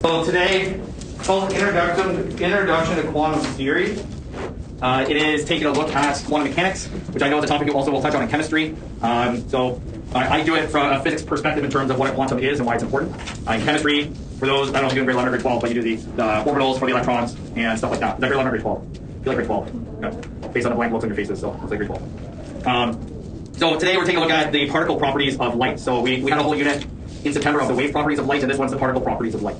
So today, it's called Introduction to Quantum Theory. It is taking a look at quantum mechanics, which I know is a topic you also will touch on in chemistry. I do it from a physics perspective in terms of what a quantum is and why it's important. In chemistry, for those, I don't know if you're doing grade 11 or grade 12, but you do the orbitals for the electrons and stuff like that. Is that grade 11 or grade 12? I feel like grade 12. Yeah. Based on the blank looks on your faces, so it's like grade 12. So today we're taking a look at the particle properties of light. So we had a whole unit in September of the wave properties of light, and this one's the particle properties of light.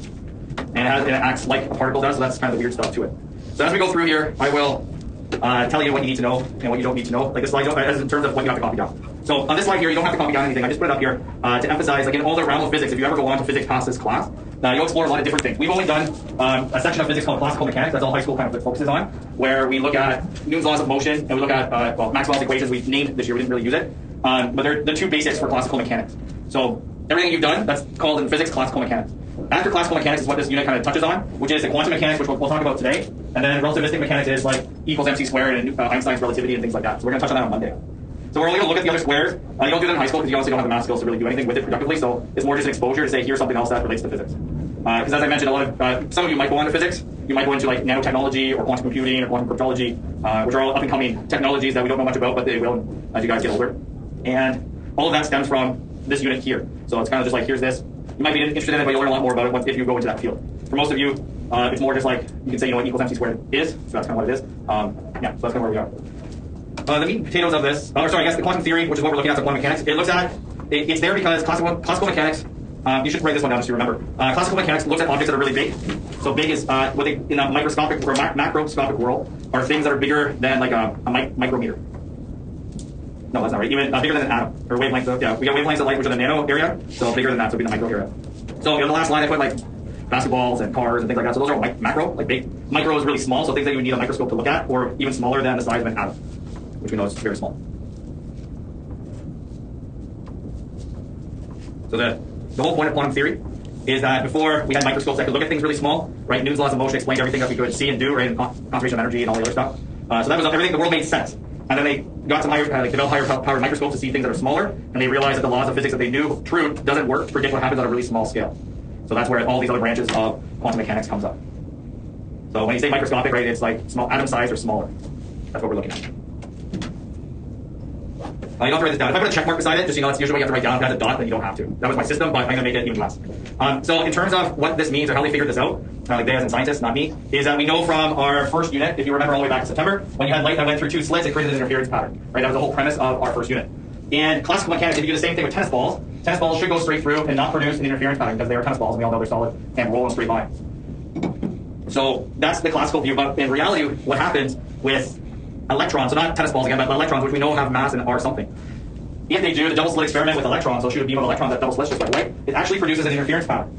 And it acts like a particle does, so that's kind of the weird stuff to it. So as we go through here, I will tell you what you need to know and what you don't need to know, like this slide as in terms of what you have to copy down. So on this slide here, you don't have to copy down anything. I just put it up here to emphasize, like in all the realm of physics, if you ever go on to physics past this class, you'll explore a lot of different things. We've only done a section of physics called classical mechanics. That's all high school kind of focuses on, where we look at Newton's laws of motion and we look at Maxwell's equations. We named this year, we didn't really use it, but they're the two basics for classical mechanics. So everything you've done, that's called in physics classical mechanics. After classical mechanics is what this unit kind of touches on, which is the quantum mechanics, which we'll talk about today. And then relativistic mechanics is like equals mc squared and Einstein's relativity and things like that. So we're going to touch on that on Monday. So we're only going to look at the other squares. You don't do that in high school because you obviously don't have the math skills to really do anything with it productively. So it's more just an exposure to say here's something else that relates to physics. Because as I mentioned, a lot of some of you might go into physics. You might go into like nanotechnology or quantum computing or quantum cryptology, which are all up and coming technologies that we don't know much about, but they will as you guys get older. And all of that stems from this unit here. So it's kind of just like here's this. You might be interested in it, but you'll learn a lot more about it if you go into that field. For most of you, it's more just like, you can say, what equals mc squared is, so that's kind of what it is. So that's kind of where we are. The meat and potatoes of this, I guess the quantum theory, which is what we're looking at, so quantum mechanics, it looks at, it's there because classical mechanics, you should write this one down just to remember. Classical mechanics looks at objects that are really big. So big is, what they, in a microscopic or macroscopic world, are things that are bigger than like a micrometer. No, that's not right. Even bigger than an atom, or wavelengths. We got wavelengths of light, which are the nano area, so bigger than that, so it'd be the micro area. So in the last slide, I put like basketballs and cars and things like that. So those are macro, like big. Micro is really small, so things that you would need a microscope to look at, or even smaller than the size of an atom, which we know is very small. So the whole point of quantum theory is that before we had microscopes that could look at things really small, right? Newton's laws of motion explained everything that we could see and do, right? And conservation of energy and all the other stuff. So that was everything. The world made sense. And then they got some developed higher powered microscopes to see things that are smaller, and they realized that the laws of physics that they knew true doesn't work to predict what happens on a really small scale. So that's where all these other branches of quantum mechanics comes up. So when you say microscopic, right, it's like small atom size or smaller. That's what we're looking at. You don't have to write this down. If I put a check mark beside it, just that's usually what you have to write down. If it has a dot, then you don't have to. That was my system, but I'm going to make it even less. So in terms of what this means or how they figured this out, like they as in scientists, not me, is that we know from our first unit, if you remember all the way back in September, when you had light that went through two slits, it created an interference pattern. Right? That was the whole premise of our first unit. In classical mechanics, if you do the same thing with tennis balls should go straight through and not produce an interference pattern because they are tennis balls and we all know they're solid and roll in a straight line. So that's the classical view, but in reality, what happens with electrons, so not tennis balls again, but electrons, which we know have mass and are something. If they do the double slit experiment with electrons, they'll shoot a beam of electrons that double slits just like light, it actually produces an interference pattern.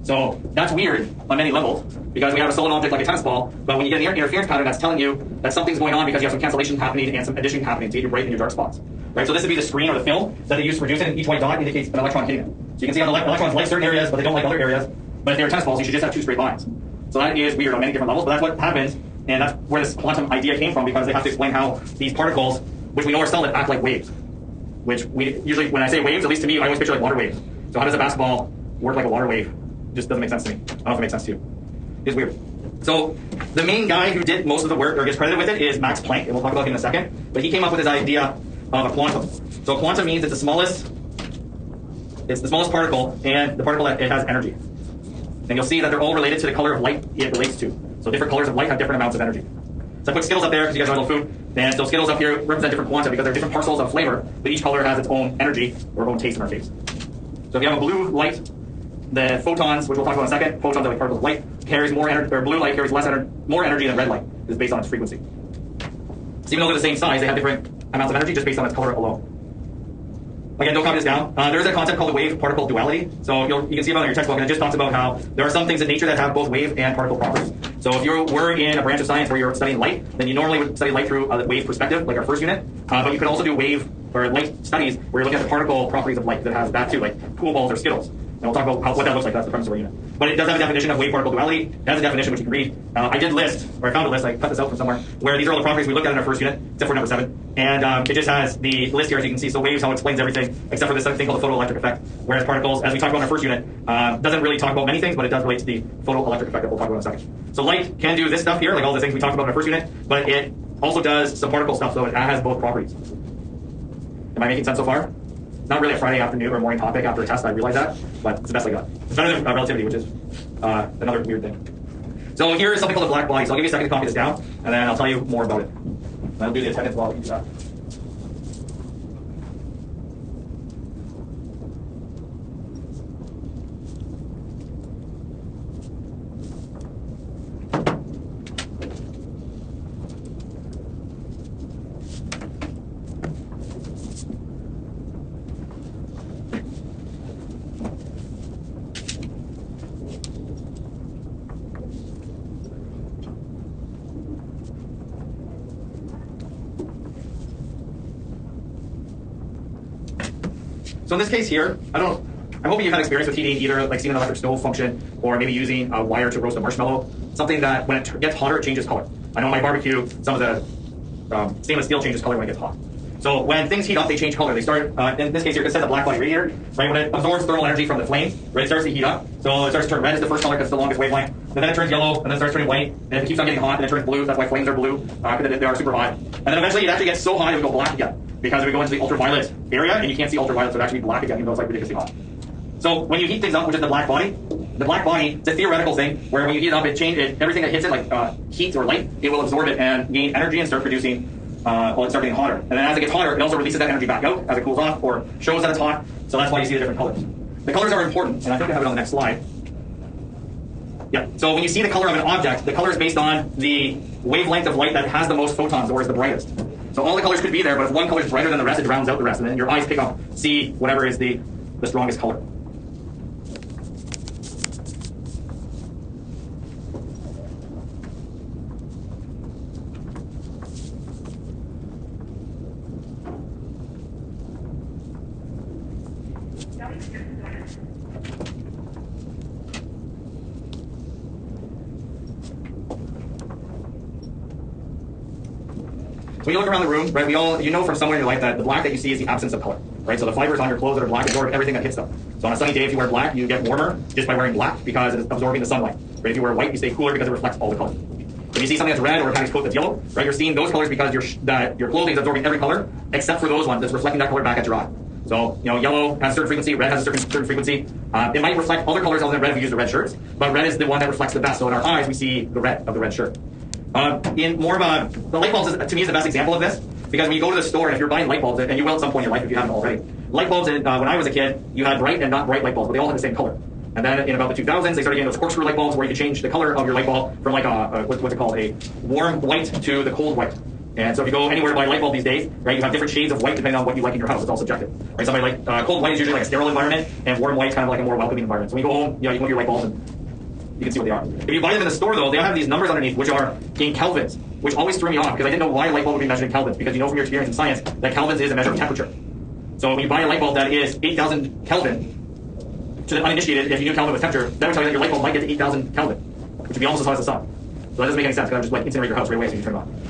So that's weird on many levels because we have a solid object like a tennis ball, but when you get an interference pattern, that's telling you that something's going on because you have some cancellation happening and some addition happening to get your bright and your dark spots. Right? So this would be the screen or the film that they use to produce it, and each white dot indicates an electron hitting it. So you can see how the electrons like certain areas, but they don't like other areas. But if they were tennis balls, you should just have two straight lines. So that is weird on many different levels, but that's what happens, and that's where this quantum idea came from because they have to explain how these particles, which we know are solid, act like waves. Which we usually, when I say waves, at least to me, I always picture like water waves. So how does a basketball work like a water wave? It just doesn't make sense to me. I don't know if it makes sense to you. It's weird. So the main guy who did most of the work or gets credited with it is Max Planck, and we'll talk about him in a second. But he came up with his idea of a quantum. So a quantum means it's the smallest particle, and the particle that it has energy. And you'll see that they're all related to the color of light it relates to. So different colors of light have different amounts of energy. So I put Skittles up there because you guys know food. And so Skittles up here represent different quanta because they're different parcels of flavor, but each color has its own energy or own taste in our case. So if you have a blue light, the photons, which we'll talk about in a second, photons are like particles of light, carries more energy, or blue light carries more energy than red light. It's based on its frequency. So even though they're the same size, they have different amounts of energy just based on its color alone. Again, don't copy this down. There is a concept called the wave-particle duality. So you can see about it in your textbook, and it just talks about how there are some things in nature that have both wave and particle properties. So if you were in a branch of science where you're studying light, then you normally would study light through a wave perspective, like our first unit. But you can also do wave or light studies where you're looking at the particle properties of light that has that too, like pool balls or Skittles. And we'll talk about what that looks like. That's the premise of our unit. But it does have a definition of wave-particle duality. It has a definition which you can read. I did list, or I found a list, I cut this out from somewhere, where these are all the properties we looked at in our first unit, except for number 7. And it just has the list here, as you can see. So waves, how it explains everything, except for this thing called the photoelectric effect. Whereas particles, as we talked about in our first unit, doesn't really talk about many things, but it does relate to the photoelectric effect that we'll talk about in a second. So light can do this stuff here, like all the things we talked about in our first unit, but it also does some particle stuff, so it has both properties. Am I making sense so far? Not really a Friday afternoon or morning topic after a test, I realize that, but it's the best I got. It's better than relativity, which is another weird thing. So here is something called a black body. So I'll give you a second to copy this down, and then I'll tell you more about it. And I'll do the attendance while we do that. So in this case here, I'm hoping you've had experience with heating, either like seeing an electric stove function, or maybe using a wire to roast a marshmallow. Something that when it gets hotter, it changes color. I know in my barbecue, some of the stainless steel changes color when it gets hot. So when things heat up, they change color. They start, in this case here, it says a black body radiator, right? When it absorbs thermal energy from the flame, right, it starts to heat up. So it starts to turn red as the first color because it's the longest wavelength. And then it turns yellow, and then it starts turning white. And if it keeps on getting hot, then it turns blue. That's why flames are blue, because they are super hot. And then eventually it actually gets so hot it would go black again. Because we go into the ultraviolet area, and you can't see ultraviolet, so it actually be black again, even though it's like ridiculously hot. So when you heat things up, which is the black body, it's a theoretical thing where when you heat it up, everything that hits it, like heat or light, it will absorb it and gain energy and start producing, it starts getting hotter. And then as it gets hotter, it also releases that energy back out as it cools off or shows that it's hot. So that's why you see the different colors. The colors are important, and I think I have it on the next slide. Yeah, so when you see the color of an object, the color is based on the wavelength of light that has the most photons or is the brightest. So all the colors could be there, but if one color is brighter than the rest, it drowns out the rest, and then your eyes see whatever is the strongest color. So when you look around the room, right, you know from somewhere in your life that the black that you see is the absence of color, right? So the fibers on your clothes that are black absorb everything that hits them. So on a sunny day, if you wear black, you get warmer just by wearing black because it's absorbing the sunlight. Right? If you wear white, you stay cooler because it reflects all the colors. If you see something that's red or a Chinese coat that's yellow, right, you're seeing those colors because your clothing is absorbing every color except for those ones that's reflecting that color back at your eye. So, yellow has a certain frequency, red has a certain frequency. It might reflect other colors other than red if we use the red shirts, but red is the one that reflects the best. So in our eyes, we see the red of the red shirt. The light bulbs to me is the best example of this, because when you go to the store and if you're buying light bulbs, and you will at some point in your life if you haven't already, light bulbs, when I was a kid, you had bright and not bright light bulbs, but they all had the same color. And then in about the 2000s, they started getting those corkscrew light bulbs where you could change the color of your light bulb from like what's it called, a warm white to the cold white. And so if you go anywhere to buy a light bulb these days, right, you have different shades of white depending on what you like in your house. It's all subjective. Right? Somebody like cold white is usually like a sterile environment, and warm white is kind of like a more welcoming environment. So when you go home, you can look at your light bulbs and you can see what they are. If you buy them in the store, though, they have these numbers underneath, which are in kelvins, which always threw me off because I didn't know why a light bulb would be measured in kelvins. Because you know from your experience in science that kelvins is a measure of temperature. So when you buy a light bulb that is 8,000 Kelvin, to the uninitiated, if you knew Kelvin was temperature, that would tell you that your light bulb might get to 8,000 Kelvin, which would be almost as hot as the sun. So that doesn't make any sense because I'm just incinerate your house right away as you turn it on.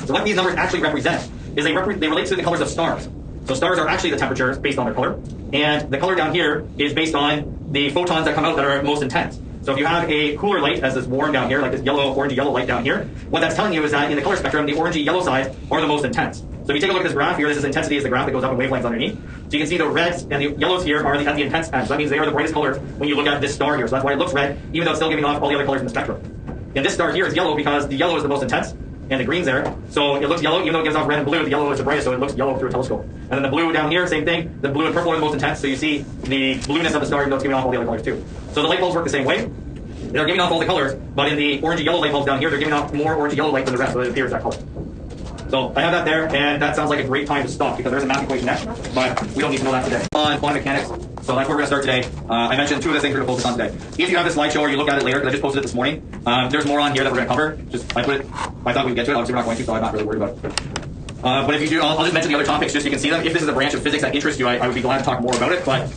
So what these numbers actually represent is they relate to the colors of stars. So stars are actually the temperatures based on their color, and the color down here is based on the photons that come out that are most intense. So if you have a cooler light as this warm down here, like this orangey yellow light down here, what that's telling you is that in the color spectrum, the orangey yellow sides are the most intense. So if you take a look at this graph here, this is intensity is the graph that goes up in wavelengths underneath. So you can see the reds and the yellows here are at the intense end. So that means they are the brightest colors when you look at this star here. So that's why it looks red, even though it's still giving off all the other colors in the spectrum. And this star here is yellow because the yellow is the most intense, and the green's there. So it looks yellow, even though it gives off red and blue, the yellow is the brightest, so it looks yellow through a telescope. And then the blue down here, same thing. The blue and purple are the most intense, so you see the blueness of the star, even though it's giving off all the other colors too. So the light bulbs work the same way. They're giving off all the colors, but in the orangey yellow light bulbs down here, they're giving off more orangey yellow light than the rest, so it appears that color. So I have that there, and that sounds like a great time to stop because there's a math equation next, but we don't need to know that today. On quantum mechanics, so that's where we're going to start today. I mentioned two of the things we're going to focus on today. If you have this slideshow or you look at it later, because I just posted it this morning, there's more on here that we're going to cover. I thought we'd get to it. Obviously, we're not going to, so I'm not really worried about it. But if you do, I'll just mention the other topics just so you can see them. If this is a branch of physics that interests you, I would be glad to talk more about it. But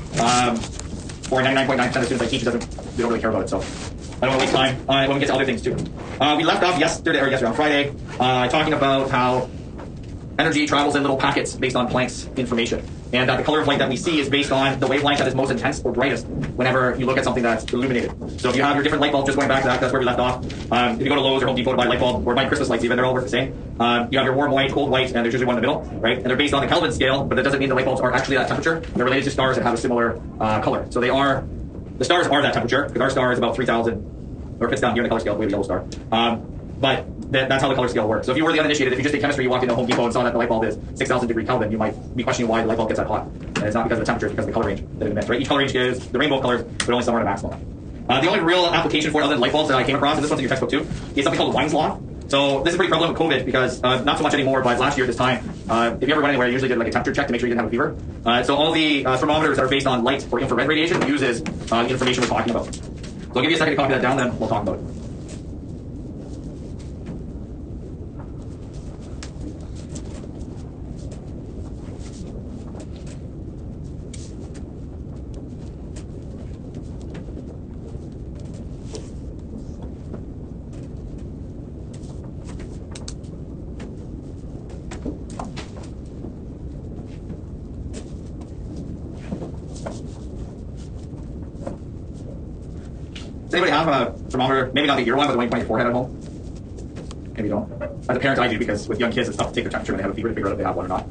for 99.9% of students I teach, they don't really care about it. So I don't want to waste time when we get to other things too. We left off yesterday on Friday, talking about how energy travels in little packets based on Planck's information. And the color of light that we see is based on the wavelength that is most intense or brightest whenever you look at something that's illuminated. So if you have your different light bulbs, just going back to that, that's where we left off. If you go to Lowe's or Home Depot to buy a light bulb, or buy Christmas lights even, they're all worth the same. You have your warm white, cold white, and there's usually one in the middle, right? And they're based on the Kelvin scale, but that doesn't mean the light bulbs are actually that temperature. They're related to stars that have a similar color. So the stars are that temperature, because our star is about 3,000, or if it's down here in the color scale, we have a yellow star. But that's how the color scale works. So if you were the uninitiated, if you just take chemistry, you walk into Home Depot and saw that the light bulb is 6,000 degree Kelvin, you might be questioning why the light bulb gets that hot. And it's not because of the temperature, it's because of the color range that it emits, right? Each color range gives the rainbow colors, but only some are at a maximum. The only real application for it other than light bulbs that I came across, and this one's in your textbook too, is something called Wien's law. So this is pretty prevalent with COVID because not so much anymore, but last year at this time, if you ever went anywhere, you usually did like a temperature check to make sure you didn't have a fever. So all the thermometers that are based on light or infrared radiation uses the information we're talking about. So I'll give you a second to copy that down, then we'll talk about it. Does anybody have a thermometer? Maybe not the ear one, but the one you put on your forehead at home? Maybe you don't. As a parent, I do, because with young kids, it's tough to take their temperature when they have a fever to figure out if they have one or not.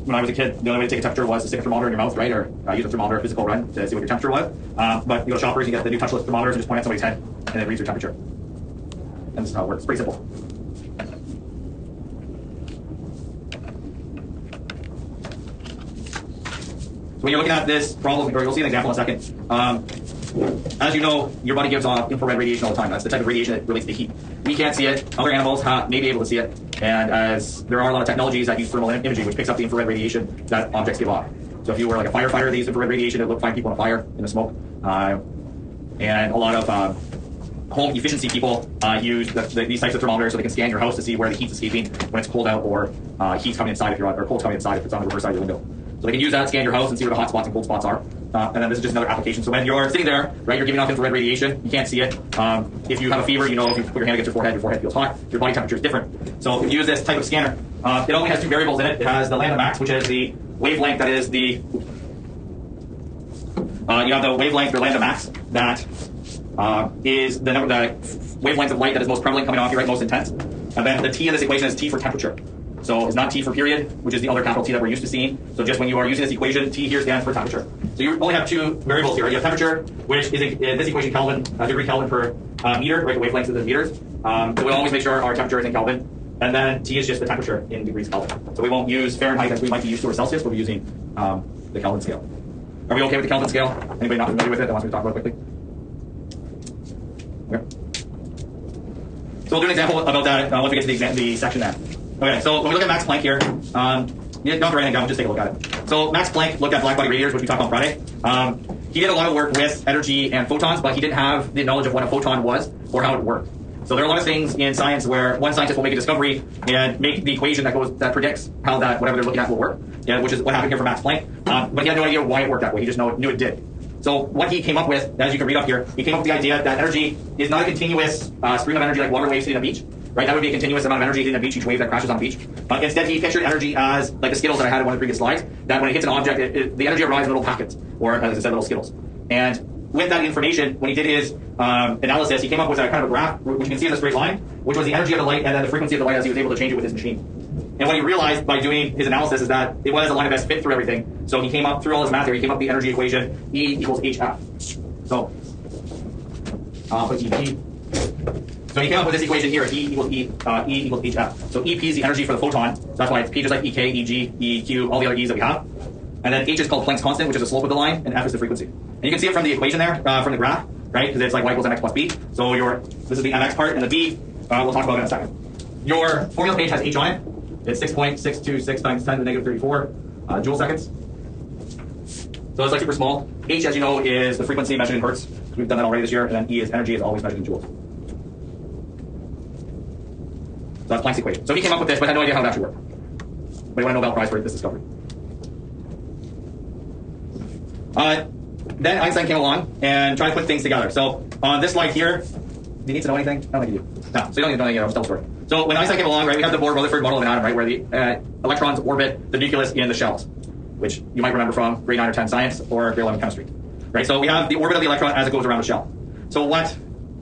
When I was a kid, the only way to take a temperature was to stick a thermometer in your mouth, right? Or use a thermometer physical run to see what your temperature was. But you go to Shoppers, you get the new touchless thermometers, and just point at somebody's head, and it reads your temperature. And this is how it works. It's pretty simple. So when you're looking at this problem, or you'll see an example in a second. As you know, your body gives off infrared radiation all the time. That's the type of radiation that relates to heat. We can't see it. Other animals may be able to see it. And as there are a lot of technologies that use thermal imaging, which picks up the infrared radiation that objects give off. So if you were like a firefighter, they use infrared radiation to find people on a fire in the smoke. And a lot of home efficiency people use these types of thermometers so they can scan your house to see where the heat's escaping when it's cold out, or heat's coming inside or cold's coming inside if it's on the reverse side of your window. So they can use that, scan your house, and see where the hot spots and cold spots are. And then this is just another application. So when you're sitting there, right, you're giving off infrared radiation. You can't see it. If you have a fever, you know, if you put your hand against your forehead feels hot. Your body temperature is different. So if you use this type of scanner, it only has two variables in it. It has the lambda max, which is the wavelength that is the you have the wavelength or lambda max that is the wavelength of light that is most prevalent coming off you, right, most intense. And then the T in this equation is T for temperature. So it's not T for period, which is the other capital T that we're used to seeing. So just when you are using this equation, T here stands for temperature. So you only have two variables here. You have temperature, which is in this equation Kelvin, degree Kelvin per meter, right? The wavelength is in meters. So we'll always make sure our temperature is in Kelvin. And then T is just the temperature in degrees Kelvin. So we won't use Fahrenheit as we might be used to, or Celsius. We'll be using the Kelvin scale. Are we okay with the Kelvin scale? Anybody not familiar with it that wants me to talk about it quickly? Okay. So we'll do an example about that once we get to the section then. Okay, so when we look at Max Planck here, you don't have to write anything down, just take a look at it. So Max Planck looked at blackbody radiators, which we talked about on Friday. He did a lot of work with energy and photons, but he didn't have the knowledge of what a photon was or how it worked. So there are a lot of things in science where one scientist will make a discovery and make the equation that predicts how that whatever they're looking at will work, which is what happened here for Max Planck. But he had no idea why it worked that way. He just knew it did. So what he came up with, as you can read up here, he came up with the idea that energy is not a continuous stream of energy like water waves hitting a beach. Right, that would be a continuous amount of energy hitting a beach, each wave that crashes on a beach. Instead, he pictured energy as like the Skittles that I had in one of the previous slides, that when it hits an object, the energy arrives in little packets, or as I said, little Skittles. And with that information, when he did his analysis, he came up with a kind of a graph, which you can see in the straight line, which was the energy of the light and then the frequency of the light as he was able to change it with his machine. And what he realized by doing his analysis is that it was a line of best fit through everything. So he came up, through all his math here, he came up with the energy equation, E equals HF. So, put EP. So he came up with this equation here, E equals HF. So EP is the energy for the photon. So that's why it's P just like EK, EG, EQ, all the other E's that we have. And then H is called Planck's constant, which is the slope of the line, and F is the frequency. And you can see it from the equation there, from the graph, right? Because it's like y equals mx plus b. So this is the mx part, and the b, we'll talk about in a second. Your formula page has H on it. It's 6.626 times 10 to the negative 34 joule seconds. So it's like super small. H, as you know, is the frequency measured in hertz. We've done that already this year. And then E is energy, is always measured in joules. So that's Planck's equation. So he came up with this, but had no idea how it actually worked. But he won a Nobel Prize for this discovery. then Einstein came along and tried to put things together. So on this slide here, do you need to know anything? I don't think you do. No, so you don't need to know anything. I'll tell the story. So when Einstein came along, right, we have the Bohr-Rutherford model of an atom, right, where the electrons orbit the nucleus in the shells, which you might remember from grade 9 or 10 science or grade 11 chemistry. Right, so we have the orbit of the electron as it goes around the shell. So what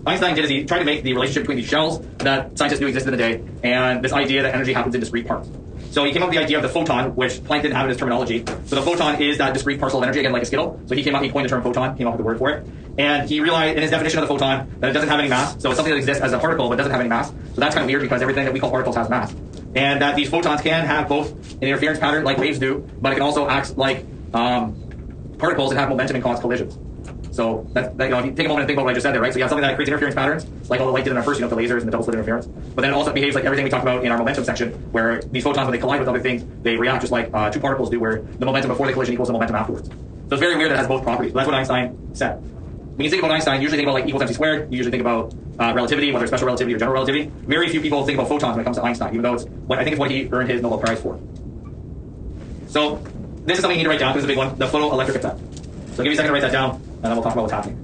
Einstein did is he tried to make the relationship between these shells that scientists knew existed in the day and this idea that energy happens in discrete parts. So he came up with the idea of the photon, which Planck didn't have in his terminology. So the photon is that discrete parcel of energy, again, like a skittle. So he coined the term photon, came up with the word for it. And he realized in his definition of the photon that it doesn't have any mass. So it's something that exists as a particle but doesn't have any mass. So that's kind of weird because everything that we call particles has mass. And that these photons can have both an interference pattern like waves do, but it can also act like particles and have momentum and cause collisions. So if you take a moment and think about what I just said there, right? So you have something that creates interference patterns, like all the light did in our first, the lasers and the double slit interference. But then it also behaves like everything we talked about in our momentum section, where these photons, when they collide with other things, they react just like two particles do, where the momentum before the collision equals the momentum afterwards. So it's very weird that it has both properties. But that's what Einstein said. When you think about Einstein, you usually think about like equals MC squared. You usually think about relativity, whether it's special relativity or general relativity. Very few people think about photons when it comes to Einstein, even though I think it's what he earned his Nobel Prize for. So this is something you need to write down. This is a big one, the photoelectric effect. So give me a second to write that down, and then we'll talk about what's happening.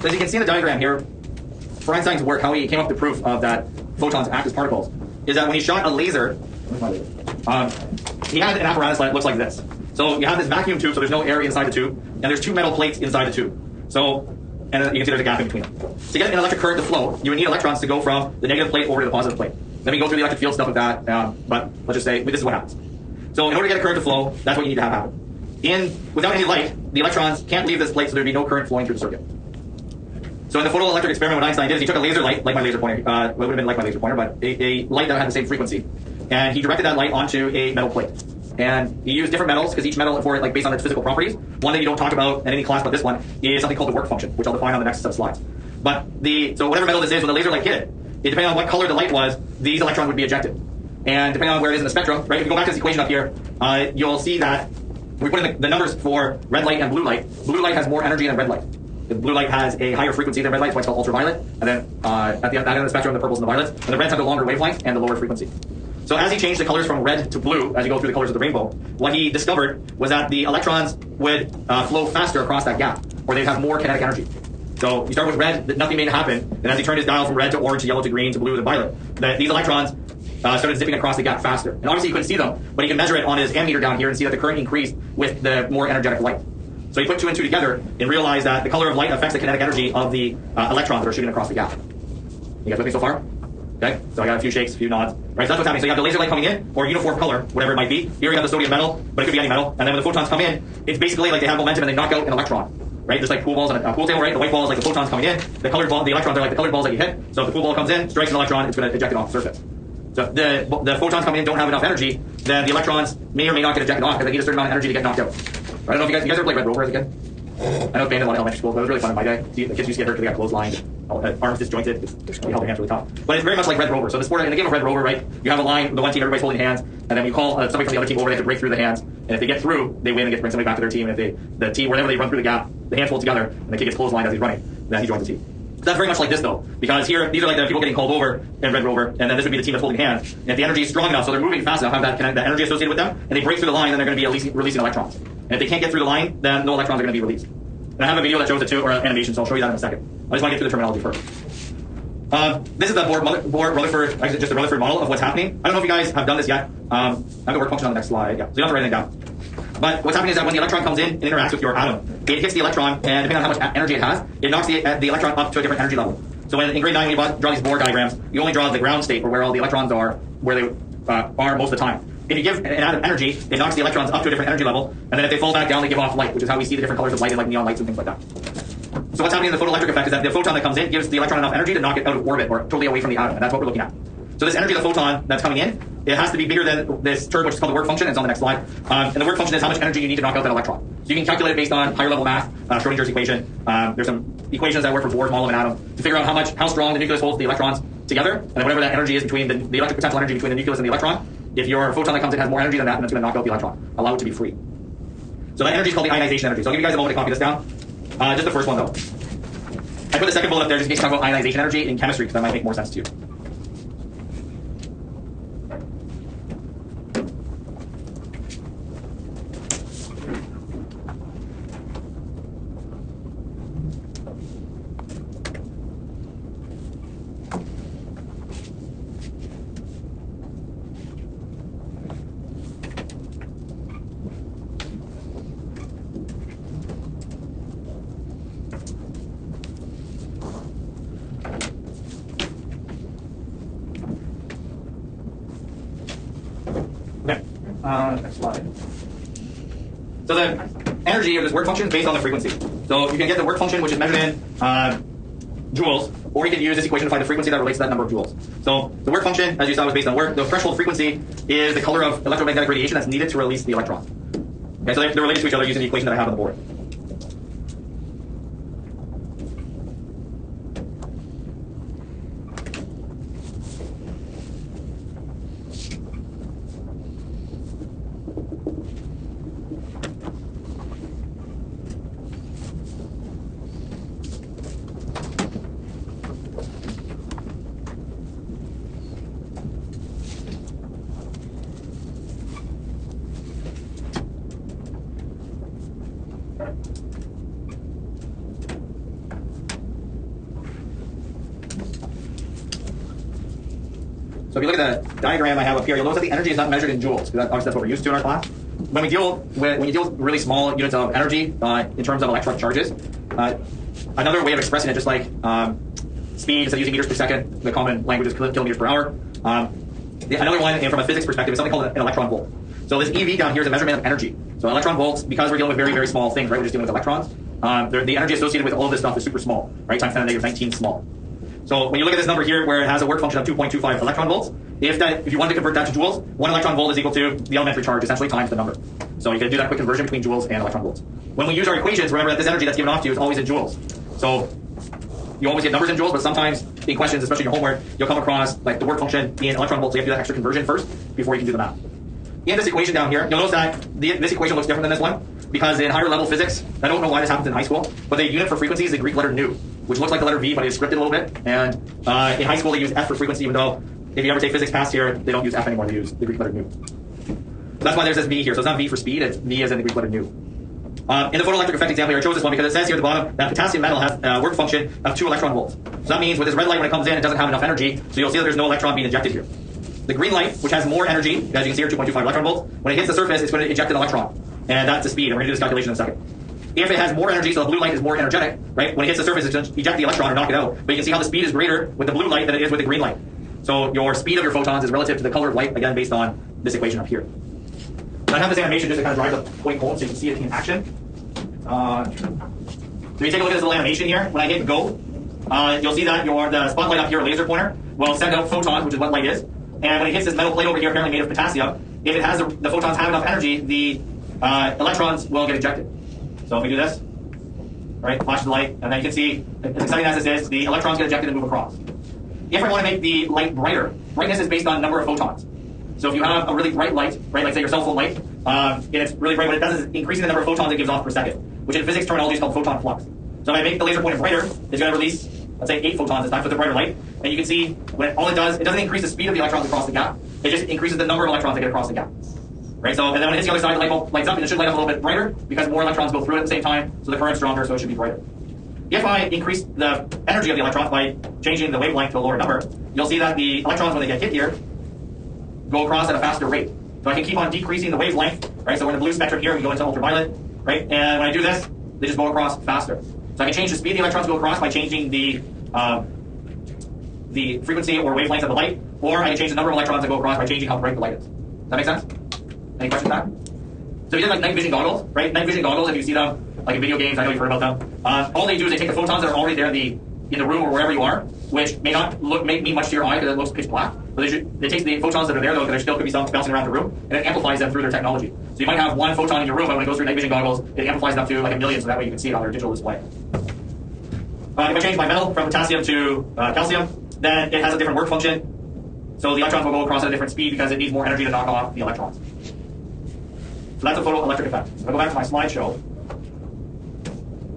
So as you can see in the diagram here, for Einstein's work, how he came up with the proof of that photons act as particles, is that when he shot a laser, he had an apparatus that looks like this. So you have this vacuum tube, so there's no air inside the tube, and there's two metal plates inside the tube. So, and you can see there's a gap in between them. To get an electric current to flow, you would need electrons to go from the negative plate over to the positive plate. Then we go through the electric field stuff with that, but let's just say this is what happens. So in order to get a current to flow, that's what you need to have happen. Without any light, the electrons can't leave this plate, so there'd be no current flowing through the circuit. So in the photoelectric experiment, what Einstein did is he took a laser light, like my laser pointer, it would have been like my laser pointer, but a light that had the same frequency. And he directed that light onto a metal plate. And he used different metals, because each metal for it, like based on its physical properties. One that you don't talk about in any class but this one is something called the work function, which I'll define on the next set of slides. But so whatever metal this is, when the laser light hit it, depending on what color the light was, these electrons would be ejected. And depending on where it is in the spectrum, right, if you go back to this equation up here, you'll see that we put in the numbers for red light and blue light. Blue light has more energy than red light. The blue light has a higher frequency than red light, so it's called ultraviolet. And then at the end of the spectrum, the purples and the violets. And the reds have the longer wavelength and the lower frequency. So as he changed the colors from red to blue, as you go through the colors of the rainbow, what he discovered was that the electrons would flow faster across that gap, or they'd have more kinetic energy. So you start with red, nothing may happen, and as he turned his dial from red to orange to yellow to green to blue to violet, these electrons started zipping across the gap faster. And obviously you couldn't see them, but you can measure it on his ammeter down here and see that the current increased with the more energetic light. So he put two and two together and realized that the color of light affects the kinetic energy of the electrons that are shooting across the gap. You guys with me so far? Okay, so I got a few shakes, a few nods. Right, so that's what's happening. So you have the laser light coming in, or uniform color, whatever it might be. Here you have the sodium metal, but it could be any metal. And then when the photons come in, it's basically like they have momentum and they knock out an electron. Right, just like pool balls on a pool table, right? The white ball is like the photons coming in. The colored ball, the electrons are like the colored balls that you hit. So if the pool ball comes in, strikes an electron, it's going to eject it off the surface. So if the photons coming in don't have enough energy, then the electrons may or may not get ejected off because they need a certain amount of energy to get knocked out. Right, I don't know if you guys ever played Red Rover as a kid? I know it's banned in a lot of elementary schools, but it was really fun in my day. The kids used to get hurt because they got clotheslined, arms disjointed, they held their hands really tough. But it's very much like Red Rover. So the sport, in the game of Red Rover, right, you have a line, the one team, everybody's holding hands, and then you call somebody from the other team over, they have to break through the hands, and if they get through, they win and get to bring somebody back to their team, and if the team, wherever they run through the gap, the hands hold together, and the kid gets clotheslined as he's running, then he joins the team. So that's very much like this, though, because here, these are like the people getting called over in Red Rover, and then this would be the team that's holding hands. And if the energy is strong enough, so they're moving fast enough, have that energy associated with them, and they break through the line, then they're going to be releasing electrons. And if they can't get through the line, then no electrons are going to be released. And I have a video that shows it too, or an animation, so I'll show you that in a second. I just want to get through the terminology first. This is the Bohr-Rutherford, actually just the Rutherford model of what's happening. I don't know if you guys have done this yet. I have the work function on the next slide. Yeah, so you don't have to write anything down. But what's happening is that when the electron comes in and interacts with your atom, it hits the electron, and depending on how much energy it has, it knocks the electron up to a different energy level. So in grade 9, when you draw these Bohr diagrams, you only draw the ground state, or where all the electrons are, where they are most of the time. If you give an atom energy, it knocks the electrons up to a different energy level, and then if they fall back down, they give off light, which is how we see the different colors of light in like neon lights and things like that. So what's happening in the photoelectric effect is that the photon that comes in gives the electron enough energy to knock it out of orbit or totally away from the atom, and that's what we're looking at. So this energy of the photon that's coming in it has to be bigger than this term, which is called the work function. It's on the next slide. And the work function is how much energy you need to knock out that electron. So you can calculate it based on higher level math, Schrodinger's equation. There's some equations that work for Bohr's model of an atom to figure out how strong the nucleus holds the electrons together, and then whatever that energy is between the electric potential energy between the nucleus and the electron. If your photon that comes in has more energy than that, then it's going to knock out the electron, allow it to be free. So that energy is called the ionization energy. So I'll give you guys a moment to copy this down. Just the first one though. I put the second bullet up there just in case you talk about ionization energy in chemistry, because that might make more sense to you. Next slide. So the energy of this work function is based on the frequency. So you can get the work function, which is measured in joules, or you can use this equation to find the frequency that relates to that number of joules. So the work function, as you saw, was based on work. The threshold frequency is the color of electromagnetic radiation that's needed to release the electron. Okay, so they're related to each other using the equation that I have on the board. So if you look at the diagram I have up here, you'll notice that the energy is not measured in joules, because obviously that's what we're used to in our class. When you deal with really small units of energy in terms of electric charges, another way of expressing it, just like speed, instead of using meters per second, the common language is kilometers per hour. Another one, from a physics perspective, is something called an electron volt. So this EV down here is a measurement of energy. So electron volts, because we're dealing with very, very small things, right? We're just dealing with electrons. The energy associated with all of this stuff is super small, right? Times 10 to the negative 19 small. So when you look at this number here, where it has a work function of 2.25 electron volts, if you wanted to convert that to joules, 1 electron volt is equal to the elementary charge, essentially times the number. So you can do that quick conversion between joules and electron volts. When we use our equations, remember that this energy that's given off to you is always in joules. So you always get numbers in joules, but sometimes in questions, especially in your homework, you'll come across like the work function in electron volts, so you have to do that extra conversion first before you can do the math. In this equation down here, you'll notice that this equation looks different than this one, because in higher level physics, I don't know why this happens in high school, but the unit for frequency is the Greek letter nu, which looks like the letter V, but it's scripted a little bit. And in high school, they use F for frequency, even though if you ever take physics past here, they don't use F anymore, they use the Greek letter nu. So that's why there's this V here. So it's not V for speed, it's V as in the Greek letter nu. In the photoelectric effect example here, I chose this one because it says here at the bottom that potassium metal has a work function of 2 electron volts. So that means with this red light, when it comes in, it doesn't have enough energy, so you'll see that there's no electron being injected here. The green light, which has more energy, as you can see here, 2.25 electron volts, when it hits the surface, it's going to eject an electron. And that's the speed, and we're going to do this calculation in a second. If it has more energy, so the blue light is more energetic, right? When it hits the surface, it's going to eject the electron or knock it out. But you can see how the speed is greater with the blue light than it is with the green light. So your speed of your photons is relative to the color of light, again, based on this equation up here. I have this animation just to kind of drive the point home so you can see it in action. So you take a look at this little animation here. When I hit go, you'll see that the spotlight up here, or laser pointer, will send out photons, which is what light is. And when it hits this metal plate over here, apparently made of potassium, if it has the photons have enough energy, the electrons will get ejected. So if we do this, right, flash the light, and then you can see, as exciting as this is, the electrons get ejected and move across. If I want to make the light brighter, brightness is based on number of photons. So if you have a really bright light, right, like say your cell phone light, and it's really bright, what it does is increasing the number of photons it gives off per second, which in physics terminology is called photon flux. So if I make the laser pointer brighter, it's going to release, let's say, 8 photons this time, so it's a brighter light. And you can see, all it does, it doesn't increase the speed of the electrons across the gap, it just increases the number of electrons that get across the gap. Right, so, and then when it hits the other side, the light bulb lights up, and it should light up a little bit brighter, because more electrons go through it at the same time, so the current's stronger, so it should be brighter. If I increase the energy of the electrons by changing the wavelength to a lower number, you'll see that the electrons, when they get hit here, go across at a faster rate. So I can keep on decreasing the wavelength, right? So we're in the blue spectrum here, we go into ultraviolet, right? And when I do this, they just go across faster. So I can change the speed the electrons go across by changing the frequency or wavelength of the light, or I can change the number of electrons that go across by changing how bright the light is. Does that make sense? Any questions on that? So if you have like night vision goggles, right? Night vision goggles, if you see them like in video games, I know you've heard about them. All they do is they take the photons that are already there in the room or wherever you are, which may not mean much to your eye because it looks pitch black. But it takes the photons that are there, though, there still could be some bouncing around the room, and it amplifies them through their technology. So you might have one photon in your room, but when it goes through night vision goggles, it amplifies it up to like 1 million, so that way you can see it on their digital display. If I change my metal from potassium to calcium, then it has a different work function. So the electrons will go across at a different speed because it needs more energy to knock off the electrons. So that's a photoelectric effect. If I go back to my slideshow,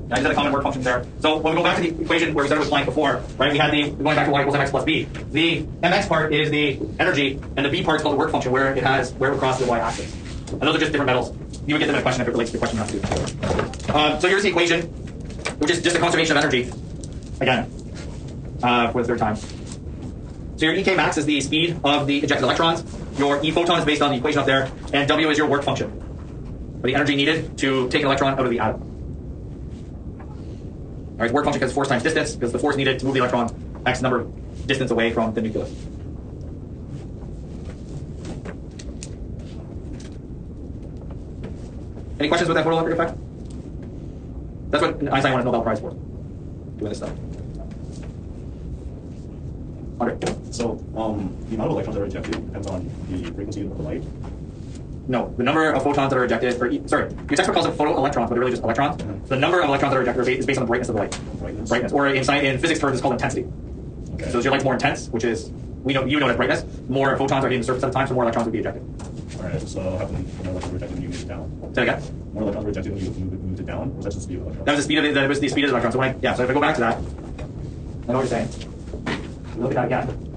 I just had a common work function there. So when we go back to the equation where we started with Planck before, right, we had going back to y equals mx plus b. The mx part is the energy, and the b part is called the work function, where it will cross the y-axis. And those are just different metals. You would get them in a question if it relates to the question you have to. So here's the equation, which is just a conservation of energy, again, for the third time. So your EK max is the speed of the ejected electrons. Your E photon is based on the equation up there, and W is your work function, or the energy needed to take an electron out of the atom. All right, work function because force times distance, because the force needed to move the electron x number of distance away from the nucleus. Any questions with that photoelectric effect? That's what Einstein won a Nobel Prize for, doing this stuff. Andre? So the amount of electrons that are ejected depends on the frequency of the light. No, the number of photons that are ejected, your textbook calls it photoelectrons, but they're really just electrons. Mm-hmm. The number of electrons that are ejected is based on the brightness of the light. Brightness. Or in physics terms, it's called intensity. Okay. So as your light's more intense, which is, you know that brightness, more photons are hitting the surface at a time, so more electrons would be ejected. All right, so how come more electrons were ejected when you moved it down? Say that again? More electrons were ejected when you moved it down, or was that just the speed of electrons? That was the speed of it, that was the speed of the electrons. So if I go back to that, I know what you're saying. Look at that again.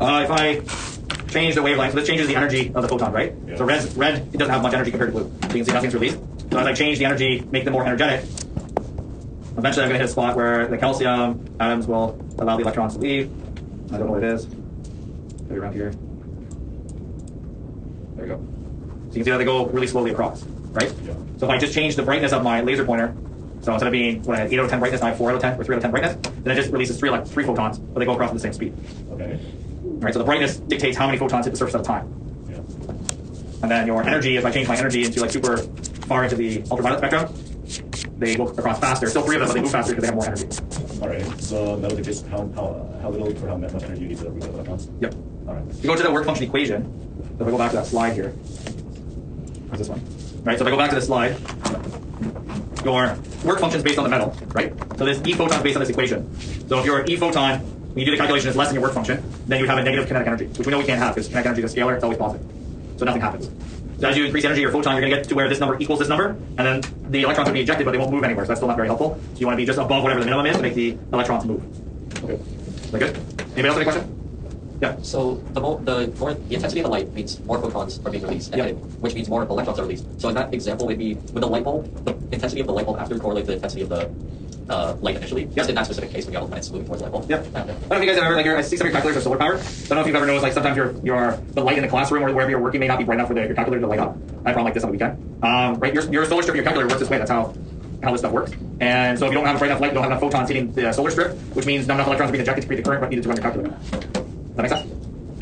If I change the wavelength, so this changes the energy of the photon, right? Yeah. So red, it doesn't have much energy compared to blue. So you can see nothing's released. So as I change the energy, make them more energetic, eventually I'm going to hit a spot where the calcium atoms will allow the electrons to leave. I don't know what it is. Maybe around here. There we go. So you can see that they go really slowly across, right? Yeah. So if I just change the brightness of my laser pointer, so instead of being 8 out of 10 brightness, I have 4 out of 10 or 3 out of 10 brightness, then it just releases three photons, but they go across at the same speed. Okay. Right, so the brightness dictates how many photons hit the surface at a time. Yeah. And then your energy, if I change my energy into like super far into the ultraviolet spectrum, they go across faster. Still 3 of them, but they move faster because they have more energy. All right. So that would dictate how little or how much energy you need to reach the electrons. Yep. All right. You go to the work function equation. So if I go back to that slide here, where's this one? Right. So if I go back to this slide, your work function is based on the metal, right? So this E photon is based on this equation. So if your E photon, when you do the calculation, is less than your work function, then you would have a negative kinetic energy, which we know we can't have because kinetic energy is a scalar, it's always positive. So nothing happens. So as you increase energy of your photon, you're going to get to where this number equals this number, and then the electrons will be ejected, but they won't move anywhere, so that's still not very helpful. So you want to be just above whatever the minimum is to make the electrons move. Okay. Is that good? Anybody else have any question? Yeah. So the intensity of the light means more photons are being released, yep. Which means more electrons are released. So in that example, maybe with the light bulb, the intensity of the light bulb have to correlate to the intensity of the light initially. Just in that specific case when you have planets moving towards the light bulb. Yep. I don't know if you guys have ever I see some of your calculators are solar powered. I don't know if you've ever noticed sometimes the light in the classroom or wherever you're working may not be bright enough for your calculator to light up. I have a problem like this on the weekend. Right, your solar strip of your calculator works this way. That's how this stuff works. And so if you don't have a bright enough light, you don't have enough photons hitting the solar strip, which means not enough electrons are being ejected to create the current needed to run your calculator. Does that make sense?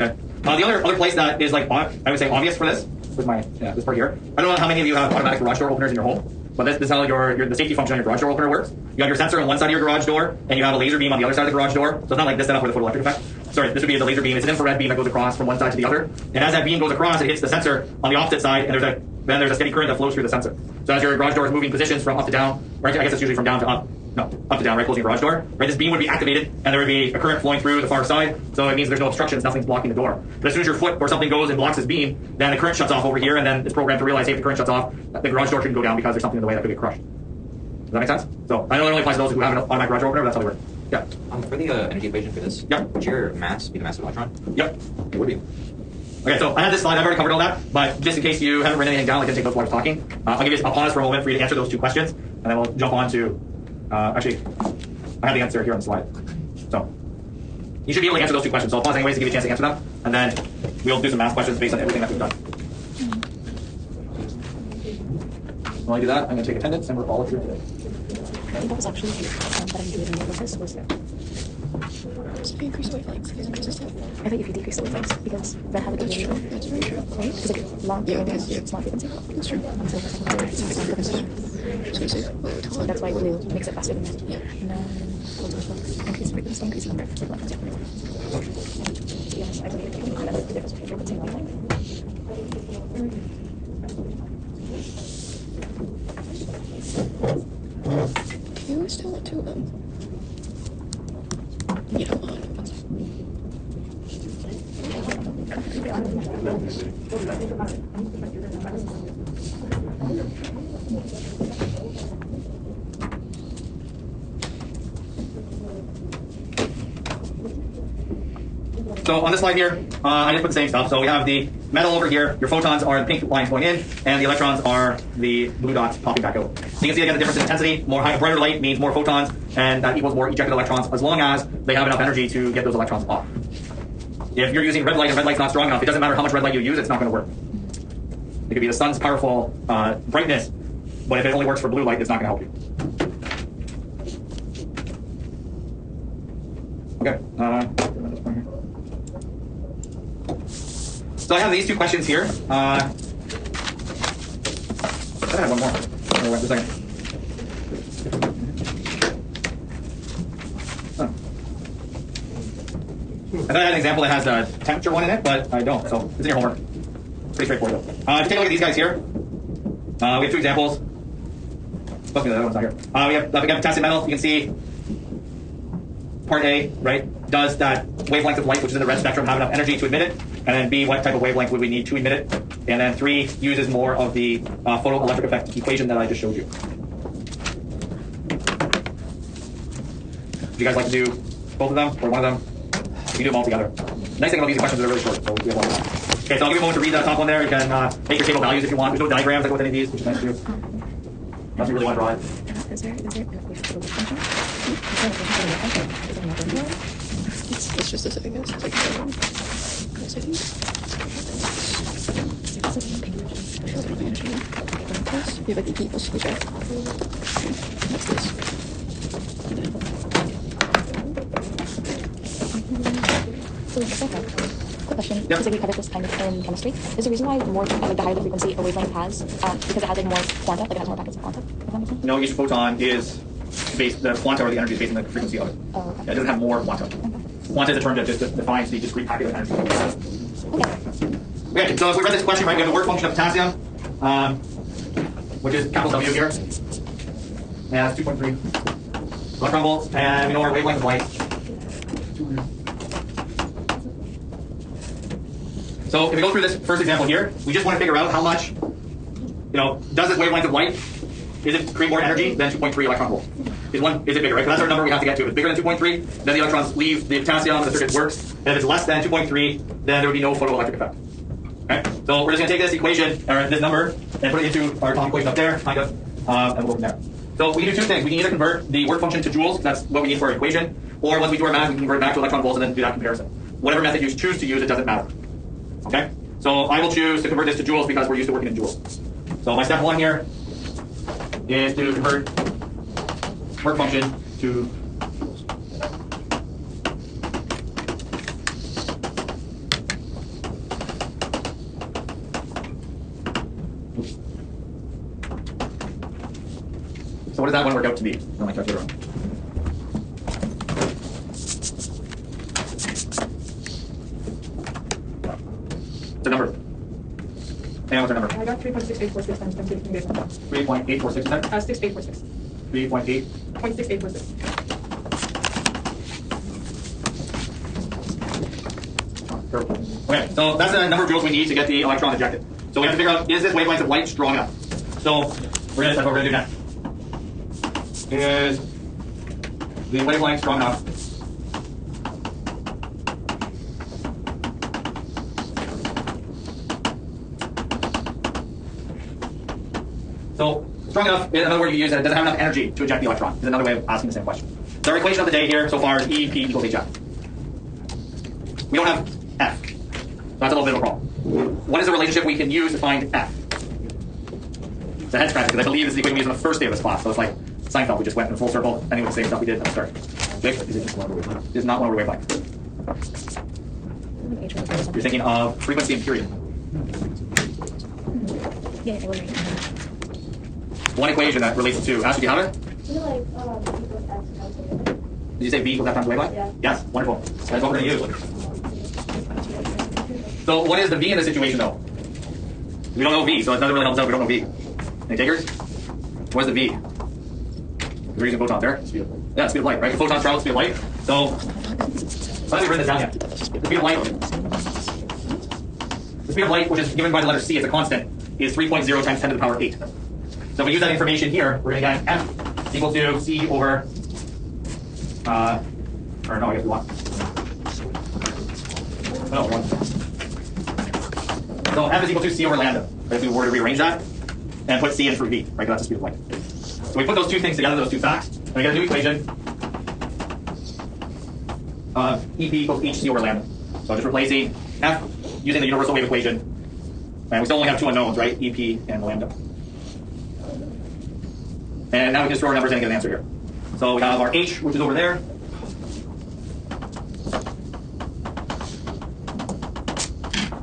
Okay. The other place that is like I would say obvious for this with this part here. I don't know how many of you have automatic garage door openers in your home, but this is how the safety function on your garage door opener works. You have your sensor on one side of your garage door, and you have a laser beam on the other side of the garage door. So it's not like this setup with a photoelectric effect. Sorry, this would be the laser beam. It's an infrared beam that goes across from one side to the other, and as that beam goes across, it hits the sensor on the opposite side, and there's a steady current that flows through the sensor. So as your garage door is moving positions from up to down, right? I guess it's usually from down to up. No, up to down, right? Closing your garage door. Right, this beam would be activated, and there would be a current flowing through the far side. So it means there's no obstructions, nothing's blocking the door. But as soon as your foot or something goes and blocks this beam, then the current shuts off over here, and then it's programmed to realize, hey, if the current shuts off, the garage door shouldn't go down because there's something in the way that could get crushed. Does that make sense? So I know it only applies to those who have an automatic garage door opener, but that's how they work. Yeah. For the energy equation for this, would your mass be the mass of an electron? Yep. It would be. Okay, so I have this slide. I've already covered all that, but just in case you haven't written anything down, I can take notes while I'm talking. I'll give you a pause for a moment for you to answer those two questions, and then we'll jump on to. Actually, I have the answer here on the slide. So you should be able to answer those two questions. So I'll pause anyways to give you a chance to answer them, and then we'll do some math questions based on everything that we've done. While I do that, I'm going to take attendance and we'll follow through today. What was actually that I'm doing with this was so if you increase the wavelengths, is increase the step. I think if you decrease the wavelengths, because that have That's true. That's very true. Right? Because like long Yeah, that's it's not frequency. That's true. So So that's why blue makes it faster than red. Yeah. And then increase the frequency, increase the number of electrons. Yes, I believe you can that's the difference between frequency and wavelength. Do you still want to meet up on So on this slide here, I just put the same stuff. So we have the metal over here. Your photons are the pink lines going in, and the electrons are the blue dots popping back out. So you can see again the difference in intensity. Brighter light means more photons, and that equals more ejected electrons as long as they have enough energy to get those electrons off. If you're using red light and red light's not strong enough, it doesn't matter how much red light you use, it's not going to work. It could be the sun's powerful brightness, but if it only works for blue light, it's not going to help you. Okay. So I have these two questions here. I have one more. Wait a second. Oh. I thought I had an example that has a temperature one in it, but I don't. So it's in your homework. Pretty straightforward though. If you take a look at these guys here, we have two examples. Supposed to be the other one's not here. We have potassium metal. You can see part A, right, does that wavelength of light, which is in the red spectrum, have enough energy to emit it? And then B, what type of wavelength would we need to emit it? And then 3 uses more of the photoelectric effect equation that I just showed you. Would you guys like to do both of them or one of them? You can do them all together. The nice thing about these questions is they're really short, so we have one of them. Okay, so I'll give you a moment to read that top one there. You can make your table values if you want. There's no diagrams like with any of these, which is nice to do. Unless you really want to draw it. Is there function? It's just this, I guess. It's like you have like the equals to the jack. What's this? So quick question. Yep. Because like we covered this kind of in chemistry. Is the reason why more like the higher the frequency a wavelength has because it has like more quanta, like it has more packets of quanta? Does that make sense? No, each photon is based, the quanta or the energy is based on the frequency of it. Oh, okay. Yeah, it doesn't have more quanta. Quanta is a term that just defines the discrete packet of energy. Okay. Okay, so if we read this question right, we have the work function of potassium, which is capital W here. And that's 2.3 electron volts, and we know our wavelength of light. So if we go through this first example here, we just want to figure out how much, does this wavelength of light, is it create more energy than 2.3 electron volts? Is it bigger, right? So that's our number we have to get to. If it's bigger than 2.3, then the electrons leave the potassium, the circuit works. And if it's less than 2.3, then there would be no photoelectric effect. Okay? So we're just going to take this equation, or this number, and put it into our top equation up there, kind of, and we'll go from there. So we can do two things. We can either convert the work function to joules, that's what we need for our equation, or once we do our math, we can convert it back to electron volts and then do that comparison. Whatever method you choose to use, it doesn't matter. Okay? So I will choose to convert this to joules because we're used to working in joules. So my step 1 here is to convert work function to So what does that one work out to be on my calculator? The number. And what's our number? I got 3.6846 times 10 to the 3.846, is that? 6846. 3.8. 0.6846. Okay, so that's the number of joules we need to get the electron ejected. So we have to figure out, is this wavelength of light strong enough? So we're going to set what we're going to do next. Is the wavelength strong enough? So strong enough, in another word you use, that it doesn't have enough energy to eject the electron, is another way of asking the same question. So our equation of the day here so far is EP equals HF. We don't have F. So that's a little bit of a problem. What is the relationship we can use to find F? It's a head scratcher because I believe it's the equation we used on the first day of this class. So it's like Seinfeld, we just went in a full circle, ending with the same stuff we did at the start. Is it just one wavelength? It is not one over wavelength. You're thinking of frequency and period. Yeah, I was right. one equation that relates to. Ashley, do you have it? Did you say v equals f times wavelength? Yeah. Yes, wonderful. That's what we're going to use. So what is the v in this situation, though? We don't know v, so it doesn't really help us out. We don't know v. Any takers? What is the v? We're using photons there. Speed of light. Yeah, speed of light, right? Photons travel at the speed of light. So, I haven't written this down yet. The speed of light. The speed of light, which is given by the letter c as a constant, is 3.0 times 10 to the power 8. So if we use that information here, we're going to get f equal to c over. Or no, I guess we want. No, 1. So f is equal to c over lambda. If we were to rearrange that and put c in for v, right? That's the speed of light. So we put those two things together, those two facts, and we get a new equation. EP equals hc over lambda. So just replacing f using the universal wave equation. And we still only have two unknowns, right? EP and lambda. And now we can just throw our numbers in and get an answer here. So we have our h, which is over there.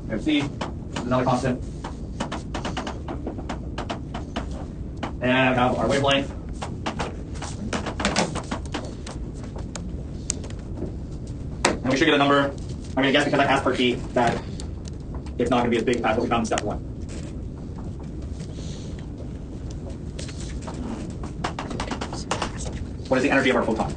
We have c, which is another constant. And we have our wavelength. And we should get a number. I'm going to guess because I asked part B that it's not going to be as big as what we found in step 1. What is the energy of our photon?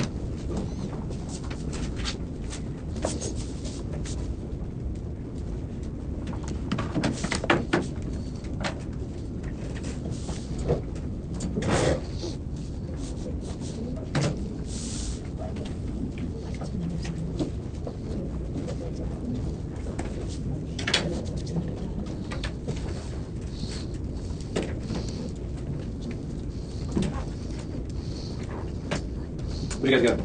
What do you guys got?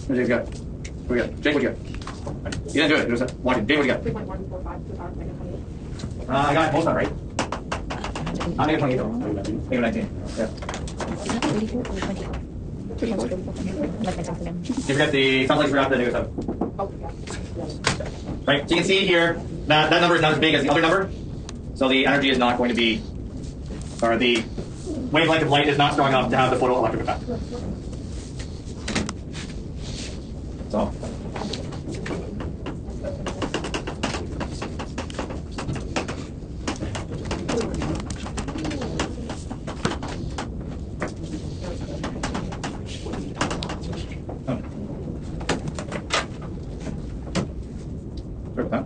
What do you guys got? What do you got? Jake, what do you got? You didn't do it. You just watching. Jake, what do you got? 3.145 to the power of negative 28. I got most of them right. I'm negative 28 though. Negative 19. Yeah. Did you forget the, sounds like you forgot the negative 7. Oh, yeah. Right, so you can see here that that number is not as big as the other number. So the energy is not going to be, or the wavelength of light is not strong enough to have the photoelectric effect. So. Sorry about that.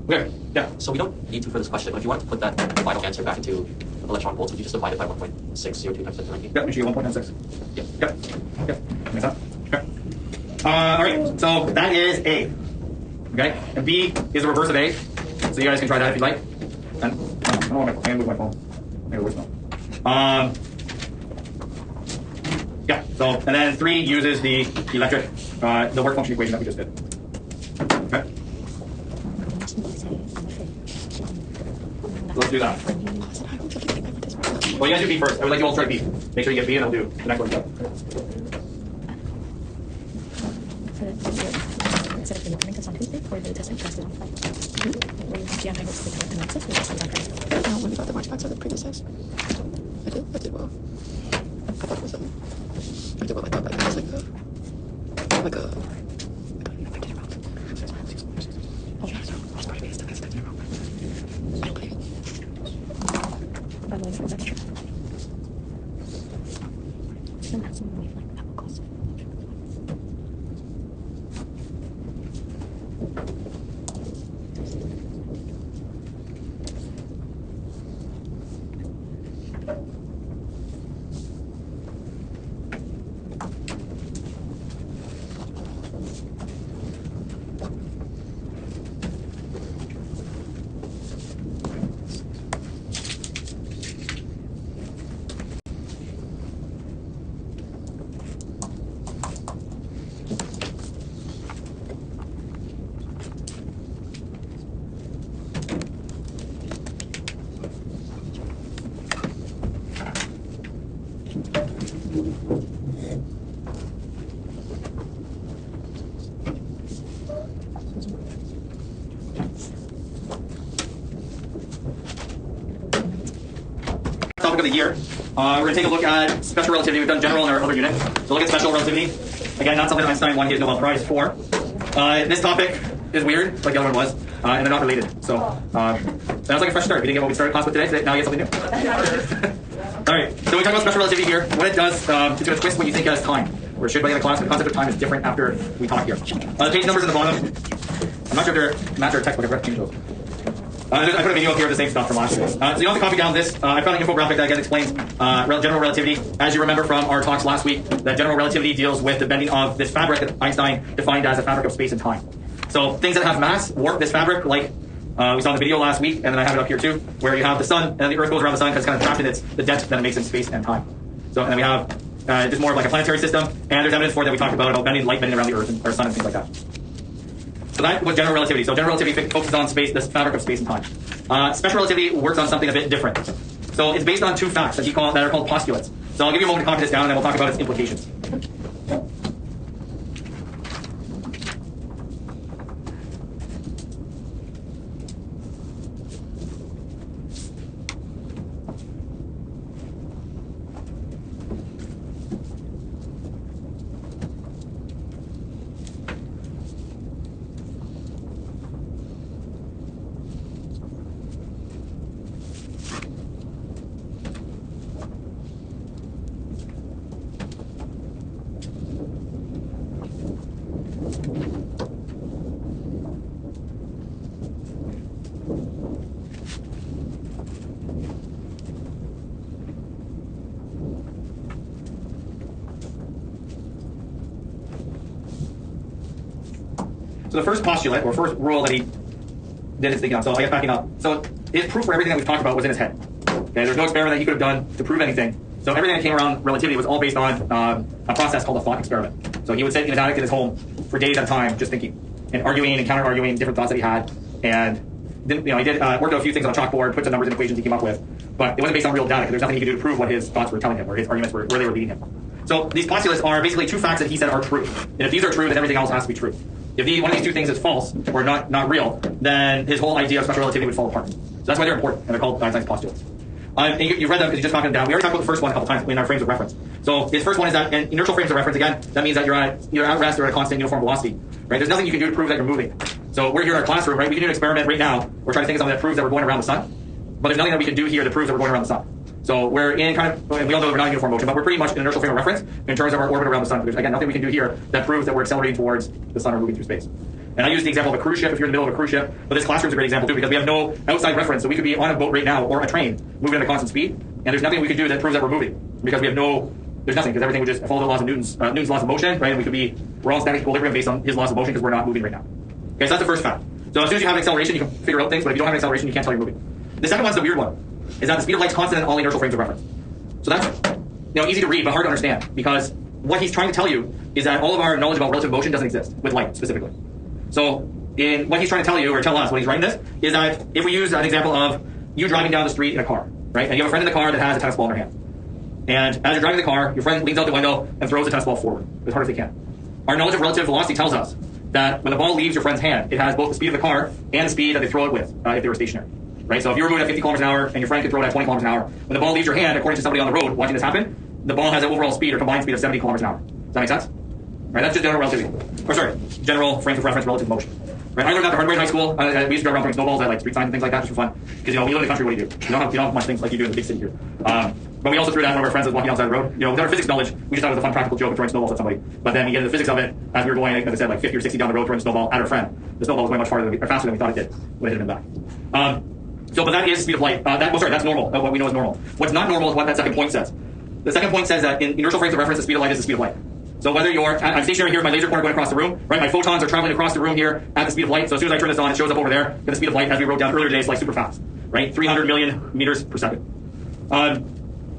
Okay, yeah. So we don't need to for this question, but if you wanted to put that final answer back into electron volts, would you just divide it by 1.602 times 10 to the 19? Yeah, make sure you get 1.96. Yeah. Yep. Yep. Makes sense? Okay. All right, so that is A. Okay, and B is the reverse of A. So you guys can try that if you like. And I don't want my hand with my phone. Maybe voicemail. Yeah. So and then 3 uses the electric, the work function equation that we just did. Okay. So let's do that. Well, you guys do B first. I would like you all to try B. Make sure you get B, and I'll do the next one. Instead of delivering this on Tuesday, or the test test it on Friday. Yeah, I was thinking the next When we got the march backs of the previous test, I did well. I thought it was I did well. I thought that it was like a. By the way, that's true. The maximum wavelength that will cause. topic of the year. We're going to take a look at special relativity. We've done general in our other unit. So look at special relativity. Again, not something Einstein won his Nobel Prize for. This topic is weird, like the other one was, and they're not related. So sounds like a fresh start. We didn't get what we started class with today. Now you get something new. All right, so we talk about special relativity here. What it does, it's going to twist what you think as time. Or should by the end of class, the concept of time is different after we talk here. The page numbers in the bottom. I'm not sure if they're match or textbook. I've read change those. I put a video up here of the same stuff from last year. So you don't have to copy down this. I found an infographic that again explains general relativity. As you remember from our talks last week, that general relativity deals with the bending of this fabric that Einstein defined as a fabric of space and time. So things that have mass warp this fabric, like we saw in the video last week, and then I have it up here too, where you have the sun, and the Earth goes around the sun because it's kind of trapped in the depth that it makes in space and time. So and then we have just more of like a planetary system, and there's evidence for it that we talked about bending light bending around the Earth and our sun and things like that. So that was general relativity. So general relativity focuses on space, this fabric of space and time. Special relativity works on something a bit different. So it's based on two facts that are called postulates. So I'll give you a moment to copy this down, and then we'll talk about its implications. So the first postulate, or first rule that he did his thinking on, so I guess backing up. So his proof for everything that we've talked about was in his head. Okay, there's no experiment that he could have done to prove anything. So everything that came around relativity was all based on a process called a thought experiment. So he would sit in his attic in his home for days at a time just thinking and arguing and counter-arguing different thoughts that he had. And he did worked out a few things on a chalkboard, put some numbers and equations he came up with. But it wasn't based on real data because there's nothing he could do to prove what his thoughts were telling him or his arguments were, where they were leading him. So these postulates are basically two facts that he said are true. And if these are true, then everything else has to be true. If one of these two things is false or not real, then his whole idea of special relativity would fall apart. So that's why they're important, and they're called Einstein's postulates. And you've read them because you just talked them down. We already talked about the first one a couple times in our frames of reference. So his first one is that in inertial frames of reference, again, that means that you're at rest or at a constant uniform velocity. Right? There's nothing you can do to prove that you're moving. So we're here in our classroom, right? We can do an experiment right now. We're trying to think of something that proves that we're going around the sun. But there's nothing that we can do here that proves that we're going around the sun. So we're in kind of, we all know that we're not in uniform motion, but we're pretty much in inertial frame of reference in terms of our orbit around the sun. There's, again, nothing we can do here that proves that we're accelerating towards the sun or moving through space. And I use the example of a cruise ship if you're in the middle of a cruise ship, but this classroom's a great example too because we have no outside reference. So we could be on a boat right now or a train moving at a constant speed, and there's nothing we could do that proves that we're moving because we have there's nothing because everything would just follow the laws of Newton's laws of motion, right? And we're all static equilibrium based on his laws of motion because we're not moving right now. Okay, so that's the first fact. So as soon as you have an acceleration, you can figure out things, but if you don't have an acceleration, you can't tell you're moving. The second one's the weird one, is that the speed of light is constant in all inertial frames of reference. So that's easy to read but hard to understand because what he's trying to tell you is that all of our knowledge about relative motion doesn't exist with light specifically. So in what he's trying to tell you, or tell us when he's writing this, is that if we use an example of you driving down the street in a car, right? And you have a friend in the car that has a tennis ball in their hand. And as you're driving the car, your friend leans out the window and throws the tennis ball forward as hard as they can. Our knowledge of relative velocity tells us that when the ball leaves your friend's hand, it has both the speed of the car and the speed that they throw it with if they were stationary. Right? So if you were moving at 50 kilometers an hour and your friend could throw it at 20 kilometers an hour, when the ball leaves your hand, according to somebody on the road watching this happen, the ball has an overall speed or combined speed of 70 kilometers an hour. Does that make sense? Right? That's just general relativity. Or sorry, general frames of reference relative motion. Right? I learned that the hard way in high school. We used to drive around throwing snowballs at like street signs and things like that just for fun. Because we live in the country, what do you do? You don't have much things like you do in the big city here. But we also threw that when one of our friends was walking outside the road. With our physics knowledge, we just thought it was a fun practical joke of throwing snowballs at somebody. But then we get into the physics of it as we were going, like I said, like 50 or 60 down the road throwing a snowball at our friend. The snowball was going much farther or faster than we thought it did when it hit him back. But that is speed of light. That's normal. What we know is normal. What's not normal is what that second point says. The second point says that in inertial frames of reference, the speed of light is the speed of light. So whether I'm stationary here with my laser pointer going across the room, right? My photons are traveling across the room here at the speed of light. So as soon as I turn this on, it shows up over there at the speed of light, as we wrote down earlier today, is like super fast, right? 300 million meters per second.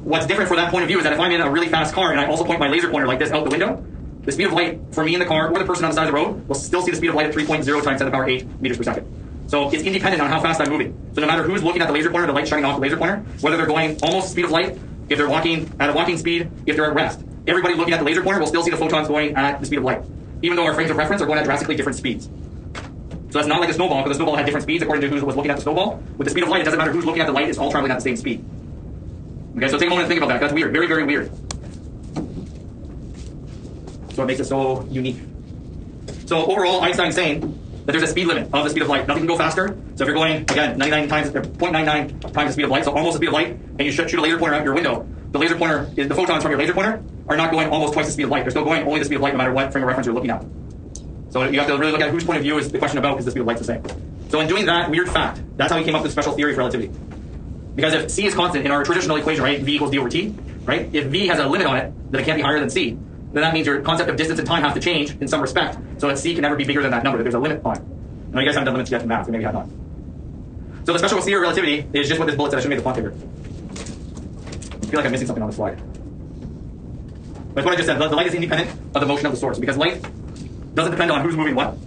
What's different for that point of view is that if I'm in a really fast car and I also point my laser pointer like this out the window, the speed of light for me in the car or the person on the side of the road will still see the speed of light at 3.0 times 10 to the power 8 meters per second. So it's independent on how fast I'm moving. So no matter who's looking at the laser pointer, the light shining off the laser pointer, whether they're going almost the speed of light, if they're walking at a walking speed, if they're at rest, everybody looking at the laser pointer will still see the photons going at the speed of light, even though our frames of reference are going at drastically different speeds. So that's not like a snowball, because the snowball had different speeds according to who was looking at the snowball. With the speed of light, it doesn't matter who's looking at the light, it's all traveling at the same speed. Okay, so take a moment to think about that. That's weird. Very, very weird. So it makes it so unique. So overall, Einstein's saying that there's a speed limit of the speed of light. Nothing can go faster. So if you're going, again, 99 times, 0.99 times the speed of light, so almost the speed of light, and you shoot a laser pointer out your window, the laser pointer, the photons from your laser pointer are not going almost twice the speed of light. They're still going only the speed of light no matter what frame of reference you're looking at. So you have to really look at whose point of view is the question about, because the speed of light's the same. So in doing that weird fact, that's how he came up with special theory for relativity. Because if c is constant in our traditional equation, right, v equals d over t, right, if v has a limit on it that it can't be higher than c, then that means your concept of distance and time have to change in some respect, so that c can never be bigger than that number, that there's a limit on it. Now you guys haven't done limits yet in math, so maybe you have not. So the special theory of relativity is just what this bullet said. I should make the font bigger. I feel like I'm missing something on the slide. That's what I just said. The light is independent of the motion of the source, because light doesn't depend on who's moving what.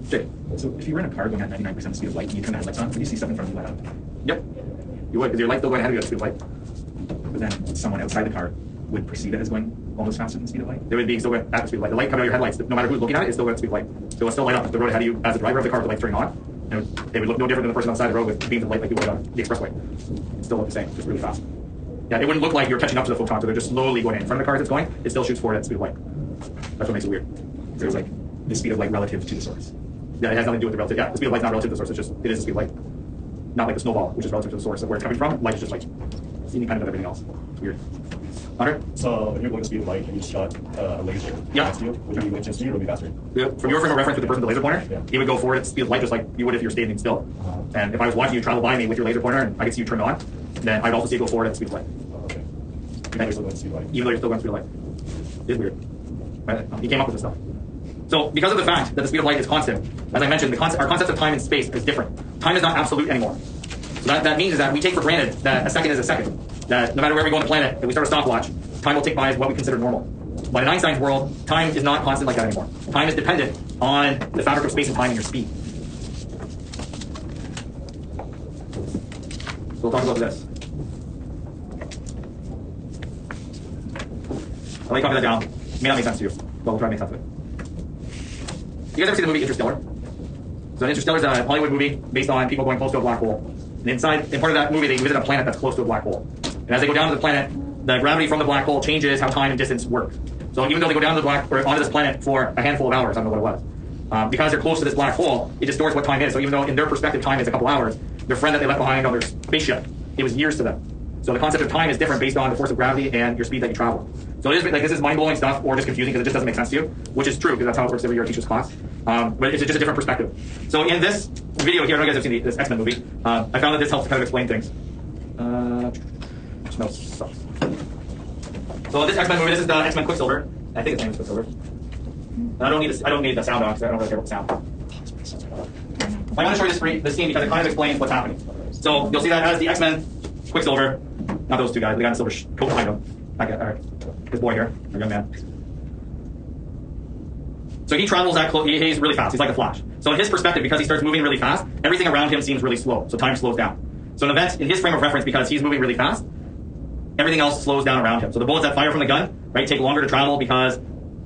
Okay. So if you were in a car going at 99% of the speed of light and you turn the headlights on, would you see stuff in front of you light up? Yep. You would, because your light's still going ahead of you at the speed of light. But then someone outside the car would perceive it as going almost faster than the speed of light? They would be still going at the speed of light. The light coming out of your headlights, no matter who's looking at it, is still going at the speed of light. So it'll still light up the road ahead of you as the driver of the car with the lights turning on. And it would look no different than the person on the side of the road with beams of light like you would on the expressway. It still look the same, just really fast. Yeah, it wouldn't look like you're catching up to the photons, so they're just slowly going in front of the car as it's going. It still shoots forward at the speed of light. That's what makes it weird. So it's like the speed of light relative to the source. Yeah, it has nothing to do with the relative. Yeah, the speed of light's not relative to the source. It's just, it is the speed of light. Not like the snowball, which is relative to the source of where it's coming from. Light is just like, it's independent of everything else. It's weird. Hunter? So if you're going the speed of light and you shot a laser next to you, would you be just you or be faster? Yeah, from your frame of reference with the person with the laser pointer, Yeah. he would go forward at the speed of light just like you would if you're standing still. And if I was watching you travel by me with your laser pointer and I could see you turn on, then I'd also see you go forward at the speed of light. Oh, okay. And you're still going the speed of light. Even though you're still going through light. It is weird. Right? He came up with this stuff. So because of the fact that the speed of light is constant, as I mentioned, our concept of time and space is different. Time is not absolute anymore. So that means is that we take for granted that a second is a second. That no matter where we go on the planet, if we start a stopwatch, time will tick by as what we consider normal. But in Einstein's world, time is not constant like that anymore. Time is dependent on the fabric of space and time and your speed. So we'll talk about this. I'll let you copy that down. It may not make sense to you, but we'll try to make sense of it. You guys ever seen the movie Interstellar? So Interstellar is a Hollywood movie based on people going close to a black hole. And in part of that movie, they visit a planet that's close to a black hole. And as they go down to the planet, the gravity from the black hole changes how time and distance work. So even though they go down to onto this planet for a handful of hours, I don't know what it was, because they're close to this black hole, it distorts what time is. So even though in their perspective time is a couple hours, their friend that they left behind on their spaceship, it was years to them. So the concept of time is different based on the force of gravity and your speed that you travel. So it is like this is mind-blowing stuff, or just confusing because it just doesn't make sense to you, which is true because that's how it works every year at teacher's class. But it's just a different perspective. So in this video here, I don't know if you guys have seen this X-Men movie. I found that this helps to kind of explain things. Smells sucks. So this X-Men movie, this is the X-Men Quicksilver. I think its name is Quicksilver. And I don't need the sound on because I don't really care about the sound. I want to show you this scene because it kind of explains what's happening. So you'll see that as the X-Men Quicksilver, not those two guys, the guy in the silver coat behind him. That guy, or this boy here, our young man. So he travels that close. He's really fast. He's like a Flash. So in his perspective, because he starts moving really fast, everything around him seems really slow. So time slows down. So an event in his frame of reference, because he's moving really fast, everything else slows down around him. So the bullets that fire from the gun, right, take longer to travel because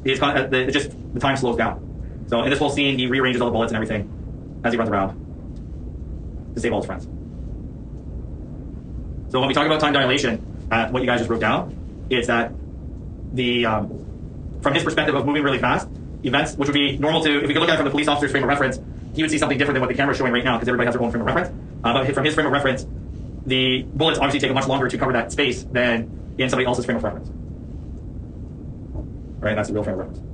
the time slows down. So in this whole scene, he rearranges all the bullets and everything as he runs around to save all his friends. So when we talk about time dilation, what you guys just wrote down, it's that the from his perspective of moving really fast, events, which would be normal to, if we could look at it from the police officer's frame of reference, he would see something different than what the camera is showing right now because everybody has their own frame of reference. But from his frame of reference, the bullets obviously take much longer to cover that space than in somebody else's frame of reference. Right? That's the real frame of reference.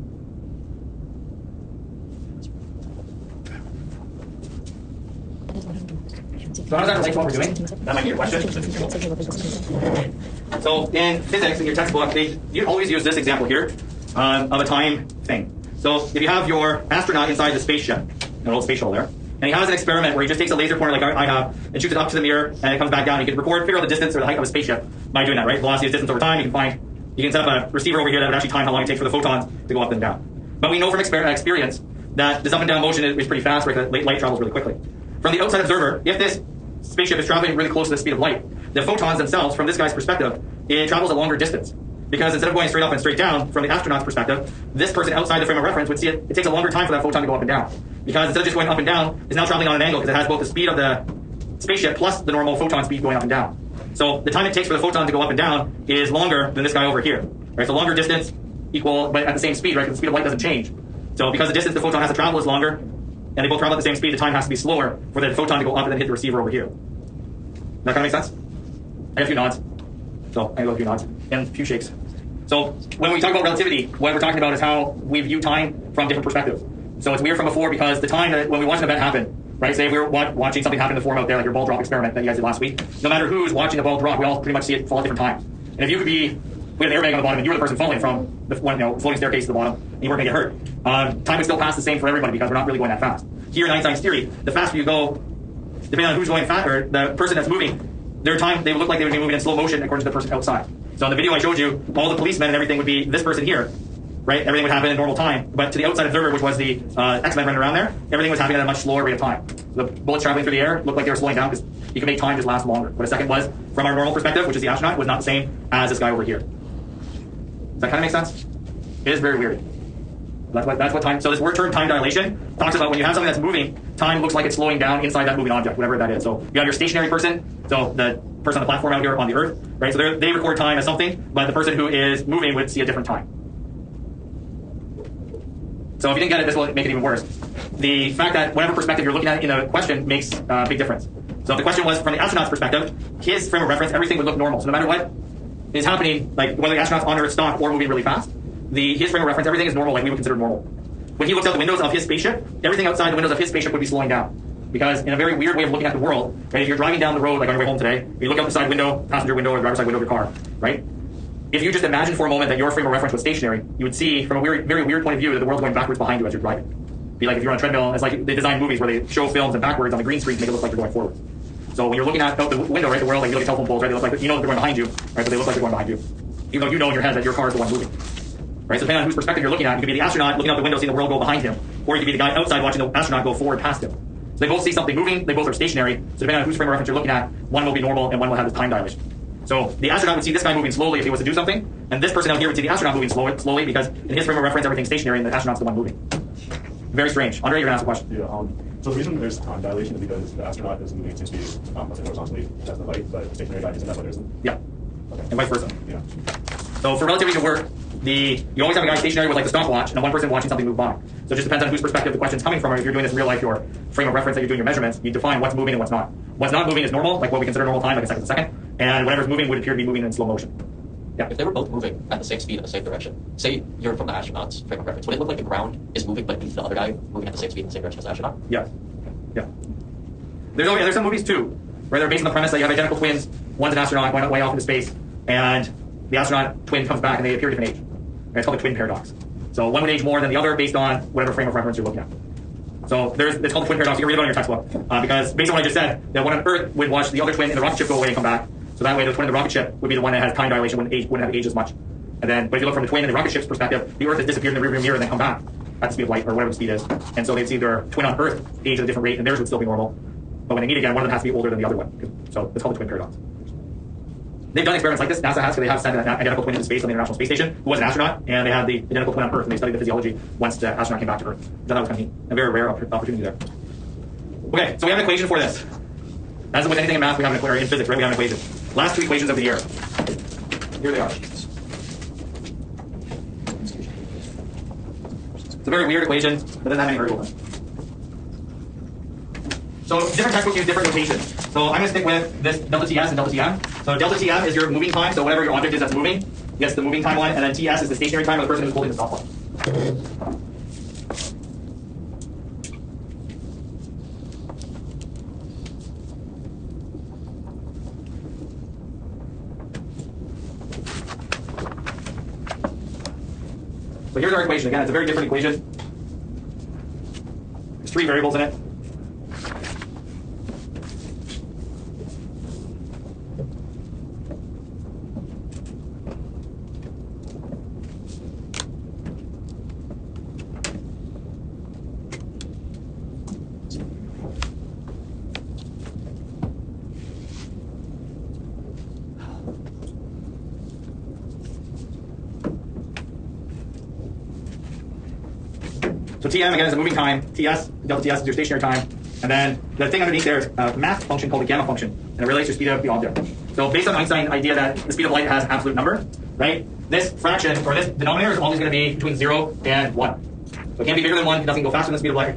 So how does that relate to what we're doing? That might be your question. So in physics, in your textbook, you always use this example here of a time thing. So if you have your astronaut inside the spaceship, an old space shuttle there, And he has an experiment where he just takes a laser pointer like I have and shoots it up to the mirror, and it comes back down. He can figure out the distance or the height of a spaceship by doing that, right? Velocity is distance over time. You can set up a receiver over here that would actually time how long it takes for the photons to go up and down. But we know from experience that this up and down motion is pretty fast, right? Light travels really quickly. From the outside observer, if this spaceship is traveling really close to the speed of light, the photons themselves, from this guy's perspective, it travels a longer distance. Because instead of going straight up and straight down, from the astronaut's perspective, this person outside the frame of reference would see it takes a longer time for that photon to go up and down. Because instead of just going up and down, it's now traveling on an angle because it has both the speed of the spaceship plus the normal photon speed going up and down. So the time it takes for the photon to go up and down is longer than this guy over here. Right? So longer distance equal, but at the same speed, right? Because the speed of light doesn't change. So because the distance the photon has to travel is longer, and they both travel at the same speed, the time has to be slower for the photon to go up and then hit the receiver over here. Does that kind of make sense? I got a few nods. So I got a few nods and a few shakes. So when we talk about relativity, what we're talking about is how we view time from different perspectives. So it's weird from before because the time that when we watch an event happen, right? Say if we were watching something happen in the form out there, like your ball drop experiment that you guys did last week, no matter who's watching the ball drop, we all pretty much see it fall at different times. And if you could be with an airbag on the bottom and you were the person falling from the floating staircase to the bottom and you weren't going to get hurt, time would still pass the same for everybody because we're not really going that fast. Here in Einstein's theory, the faster you go, depending on who's going fast, or the person that's moving, their time, they would look like they would be moving in slow motion according to the person outside. So in the video I showed you, all the policemen and everything would be this person here, right? Everything would happen in normal time. But to the outside observer, which was the X-Men running around there, everything was happening at a much slower rate of time. The bullets traveling through the air looked like they were slowing down because you can make time just last longer. What a second was, from our normal perspective, which is the astronaut, was not the same as this guy over here. Does that kind of make sense? It is very weird. That's what time. So this word term time dilation talks about when you have something that's moving, time looks like it's slowing down inside that moving object, whatever that is. So you have your stationary person, so the person on the platform out here on the Earth, right? So they record time as something, but the person who is moving would see a different time. So if you didn't get it, this will make it even worse. The fact that whatever perspective you're looking at in a question makes a big difference. So if the question was from the astronaut's perspective, his frame of reference, everything would look normal. So no matter what is happening, like whether the astronaut's on Earth stop or moving really fast, his frame of reference, everything is normal, like we would consider normal. When he looks out the windows of his spaceship, everything outside the windows of his spaceship would be slowing down. Because in a very weird way of looking at the world, right, if you're driving down the road, like on your way home today, you look out the side window, passenger window, or driver's side window of your car, right? If you just imagine for a moment that your frame of reference was stationary, you would see from a very weird point of view that the world's going backwards behind you as you're driving. Be like if you're on a treadmill, it's like they design movies where they show films and backwards on the green screen to make it look like you're going forward. So when you're looking out the window, right, the world, like you look at telephone poles, right, they look like, you know that they're going behind you, right, but they look like they're going behind you. Even though you know in your head that your car is the one moving. Right, so depending on whose perspective you're looking at, you could be the astronaut looking out the window seeing the world go behind him, or you could be the guy outside watching the astronaut go forward past him. So they both see something moving, they both are stationary, so depending on whose frame of reference you're looking at, one will be normal and one will have this time dilation. So the astronaut would see this guy moving slowly if he was to do something, and this person out here would see the astronaut moving slowly because in his frame of reference everything's stationary and the astronaut's the one moving. Very strange. Andre, you're going to ask a question. Yeah, so the reason there's time dilation is because the astronaut is moving at the same speed, let's say horizontally, as the light, but stationary guy isn't that what it isn't? Yeah. Okay. And vice versa. Yeah. So for relativity to work, you always have a guy stationary with like the stopwatch and one person watching something move by. So it just depends on whose perspective the question's coming from, or if you're doing this in real life, your frame of reference that you're doing your measurements, you define what's moving and what's not. What's not moving is normal, like what we consider normal time, like a second to second, and whatever's moving would appear to be moving in slow motion. Yeah. If they were both moving at the same speed in the same direction, say you're from the astronaut's frame of reference, would it look like the ground is moving but the other guy moving at the same speed in the same direction as the astronaut? Yeah. Yeah. There's some movies too, where they're based on the premise that you have identical twins, one's an astronaut going way off into space, and the astronaut twin comes back and they appear different age. And it's called the twin paradox. So one would age more than the other based on whatever frame of reference you're looking at. So it's called the twin paradox. You can read it on your textbook. Because based on what I just said, that one on Earth would watch the other twin in the rocket ship go away and come back. So that way the twin in the rocket ship would be the one that has time dilation, wouldn't have aged as much. And then, but if you look from the twin in the rocket ship's perspective, the Earth has disappeared in the rearview mirror and then come back at the speed of light, or whatever the speed is. And so they'd see their twin on Earth age at a different rate, and theirs would still be normal. But when they meet again, one of them has to be older than the other one. So it's called the twin paradox. They've done experiments like this. NASA has, because they have sent an identical twin into space on the International Space Station, who was an astronaut, and they had the identical twin on Earth, and they studied the physiology once the astronaut came back to Earth. So that was kind of neat. A very rare opportunity there. Okay, so we have an equation for this. As with anything in math, we have an equation, in physics, right? We have an equation. Last two equations of the year. Here they are. It's a very weird equation, but doesn't have any variables in it. So different textbooks use different notations. So I'm going to stick with this delta TS and delta TM. So delta TM is your moving time. So whatever your object is that's moving, gets the moving time one, and then TS is the stationary time of the person who's holding the stopwatch. So here's our equation. Again, it's a very different equation. There's three variables in it. So Tm again is a moving time. Ts, delta Ts is your stationary time. And then the thing underneath there is a math function called a gamma function, and it relates your speed of the object. So based on Einstein's idea that the speed of light has an absolute number, right? This fraction, or this denominator is always going to be between 0 and 1. So it can't be bigger than 1, it doesn't go faster than the speed of light.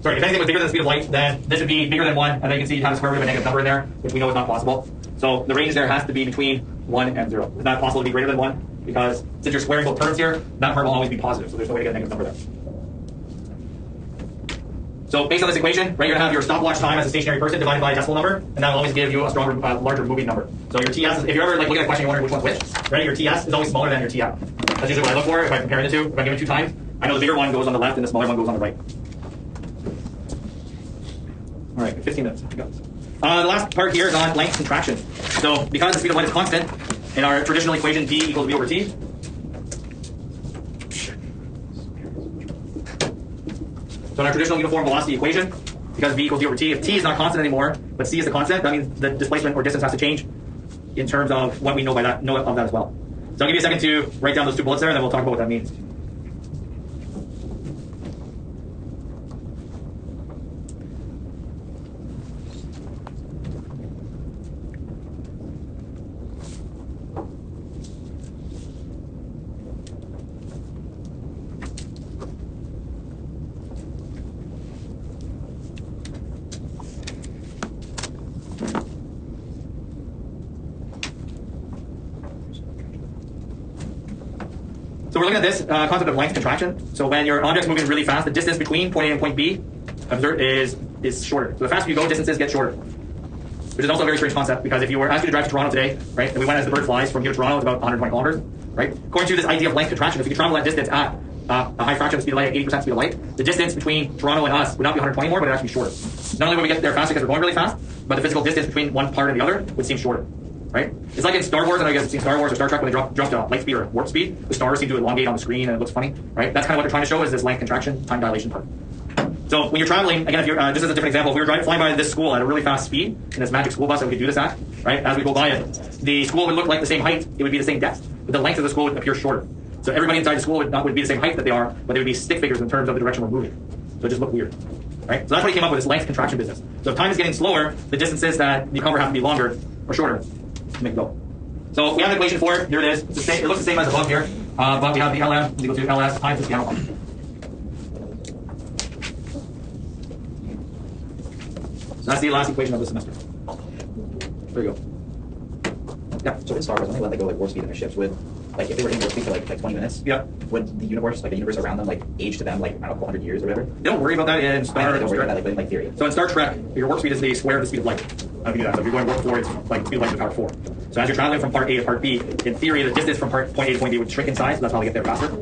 Sorry, if anything was bigger than the speed of light, then this would be bigger than 1, and then you can see you have a square root of a negative number in there, which we know is not possible. So the range there has to be between 1 and 0. It's not possible to be greater than 1, because since you're squaring both terms here, that part will always be positive, so there's no way to get a negative number there. So based on this equation, right, you're going to have your stopwatch time as a stationary person divided by a decimal number, and that will always give you a stronger, larger moving number. So your TS, if you're ever like looking at a question and wondering which one's which, right, your TS is always smaller than your TF. That's usually what I look for if I'm comparing the two. If I'm given 2 times, I know the bigger one goes on the left and the smaller one goes on the right. All right, 15 minutes. The last part here is on length contraction. So because the speed of light is constant, in our traditional equation, d equals v over t. So in our traditional uniform velocity equation, because v equals d over t, if t is not constant anymore, but c is the constant, that means the displacement or distance has to change in terms of what we know by that, know of that as well. So I'll give you a second to write down those 2 bullets there, and then we'll talk about what that means. So we're looking at this concept of length contraction. So when your object's moving really fast, the distance between point A and point B is shorter. So the faster you go, distances get shorter. Which is also a very strange concept, because if you were asked you to drive to Toronto today, right, and we went as the bird flies from here to Toronto, it's about 120 kilometers, right? According to this idea of length contraction, if you could travel that distance at a high fraction of the speed of light, 80% speed of light, the distance between Toronto and us would not be 120 more, but it would actually be shorter. Not only would we get there faster because we're going really fast, but the physical distance between one part and the other would seem shorter. Right? It's like in Star Wars, and I guess you've seen Star Wars or Star Trek when they drop light speed or warp speed, the stars seem to elongate on the screen and it looks funny, right? That's kind of what they're trying to show is this length contraction, time dilation part. So when you're traveling, again, if you're, just as a different example, if we were flying by this school at a really fast speed in this magic school bus that we could do this at, right? As we go by it, the school would look like the same height, it would be the same depth, but the length of the school would appear shorter. So everybody inside the school would be the same height that they are, but they would be stick figures in terms of the direction we're moving. So it just looked weird. Right? So that's why he came up with this length contraction business. So if time is getting slower, the distances that you cover have to be longer or shorter to make it go. So we have an equation for it. Here it is. It's the same, it looks the same as above here, but we have the Lm is equal to Ls times this gamma function. So that's the last equation of the semester. There you go. Yeah. So in Star Wars, when they let go like warp speed in their ships, would like if they were in warp speed for like 20 minutes, Yeah. would the universe around them like age to them like I don't know, 400 years or whatever? They don't worry about that in Star Don't worry about that, like, but in like theory. So in Star Trek, your warp speed is the square of the speed of light. If you do that. So if you're going warp 4, it's like speed of light to the power 4. So as you're traveling from part A to part B, in theory, the distance from point A to point B would shrink in size, so that's how they get there faster.